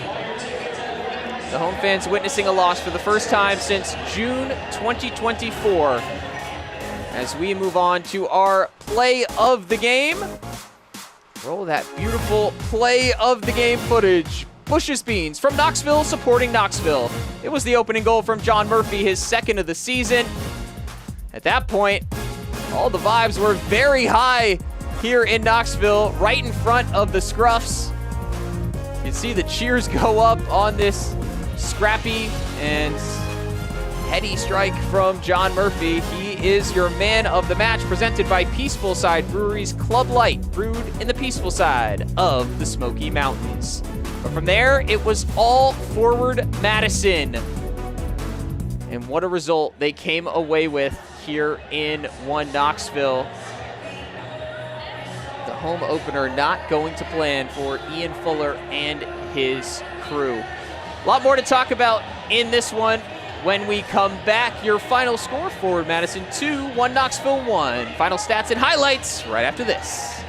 The home fans witnessing a loss for the first time since June 2024. As we move on to our play of the game. Roll that beautiful play of the game footage. Bush's Beans from Knoxville supporting Knoxville. It was the opening goal from John Murphy, his second of the season. At that point, all the vibes were very high here in Knoxville, right in front of the Scruffs. You can see the cheers go up on this scrappy and heady strike from John Murphy. He is your man of the match, presented by Peaceful Side Brewery's Club Light, brewed in the peaceful side of the Smoky Mountains. But from there, it was all forward Madison. And what a result they came away with here in One Knoxville. The home opener not going to plan for Ian Fuller and his crew. A lot more to talk about in this one when we come back. Your final score, forward Madison 2, One Knoxville 1. Final stats and highlights right after this.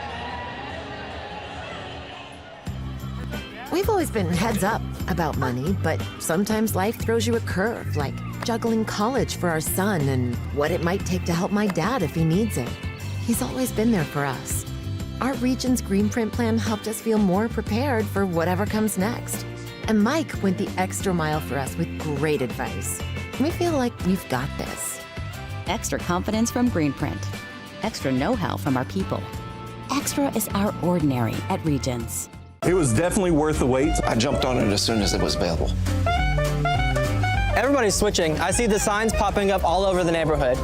We've always been heads up about money, but sometimes life throws you a curve, like juggling college for our son and what it might take to help my dad if he needs it. He's always been there for us. Our region's Green Print plan helped us feel more prepared for whatever comes next. And Mike went the extra mile for us with great advice. We feel like we've got this. Extra confidence from Green Print. extra know-how from our people. Extra is our ordinary at Regions. It was definitely worth the wait. I jumped on it as soon as it was available. Everybody's switching. I see the signs popping up all over the neighborhood.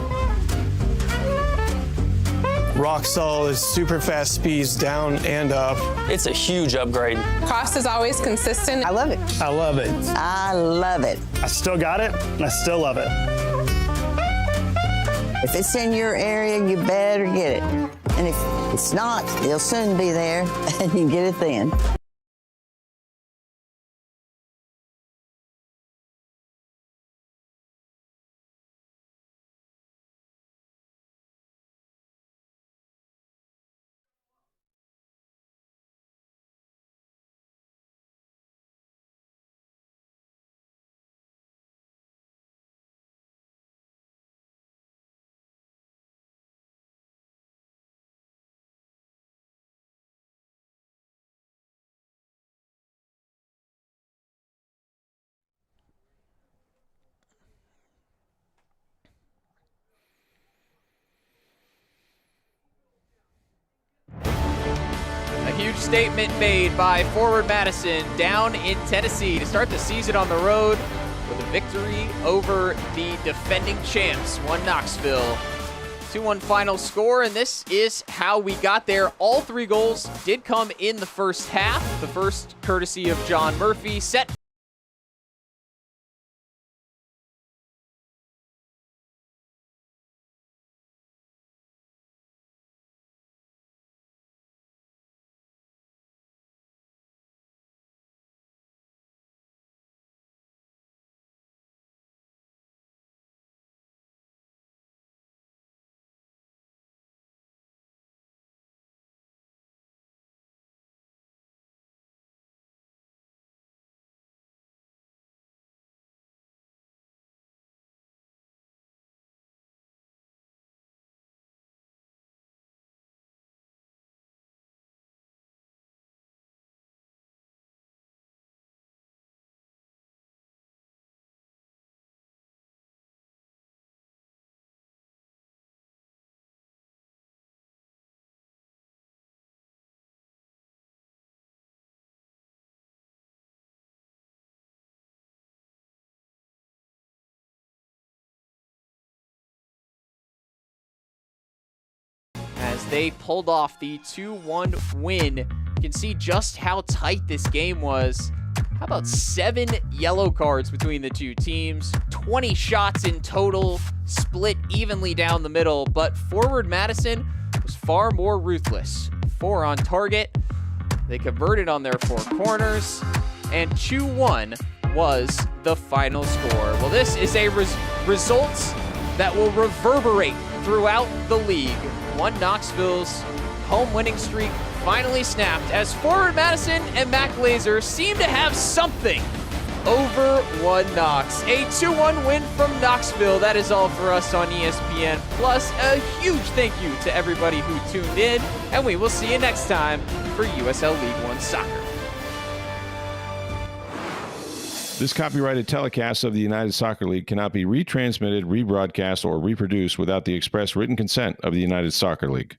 Rock solid, super fast speeds down and up. It's a huge upgrade. Cost is always consistent. I love it. I love it. I love it. I still got it, and I still love it. If it's in your area, you better get it. And if it's not, it'll soon be there, and you get it then. A huge statement made by forward Madison down in Tennessee to start the season on the road with a victory over the defending champs, Knoxville. 2-1 final score, and this is how we got there. All 3 goals did come in the first half. The first courtesy of John Murphy, set as they pulled off the 2-1 win. You can see just how tight this game was. How about 7 yellow cards between the two teams? 20 shots in total, split evenly down the middle, but forward Madison was far more ruthless. 4 on target. They converted on their 4 corners, and 2-1 was the final score. Well, this is a result that will reverberate throughout the league. Knoxville's home winning streak finally snapped as forward Madison and Matt Glazer seem to have something over Knox. A 2-1 win from Knoxville. That is all for us on ESPN Plus. A huge thank you to everybody who tuned in, and we will see you next time for USL League One Soccer. This copyrighted telecast of the United Soccer League cannot be retransmitted, rebroadcast, or reproduced without the express written consent of the United Soccer League.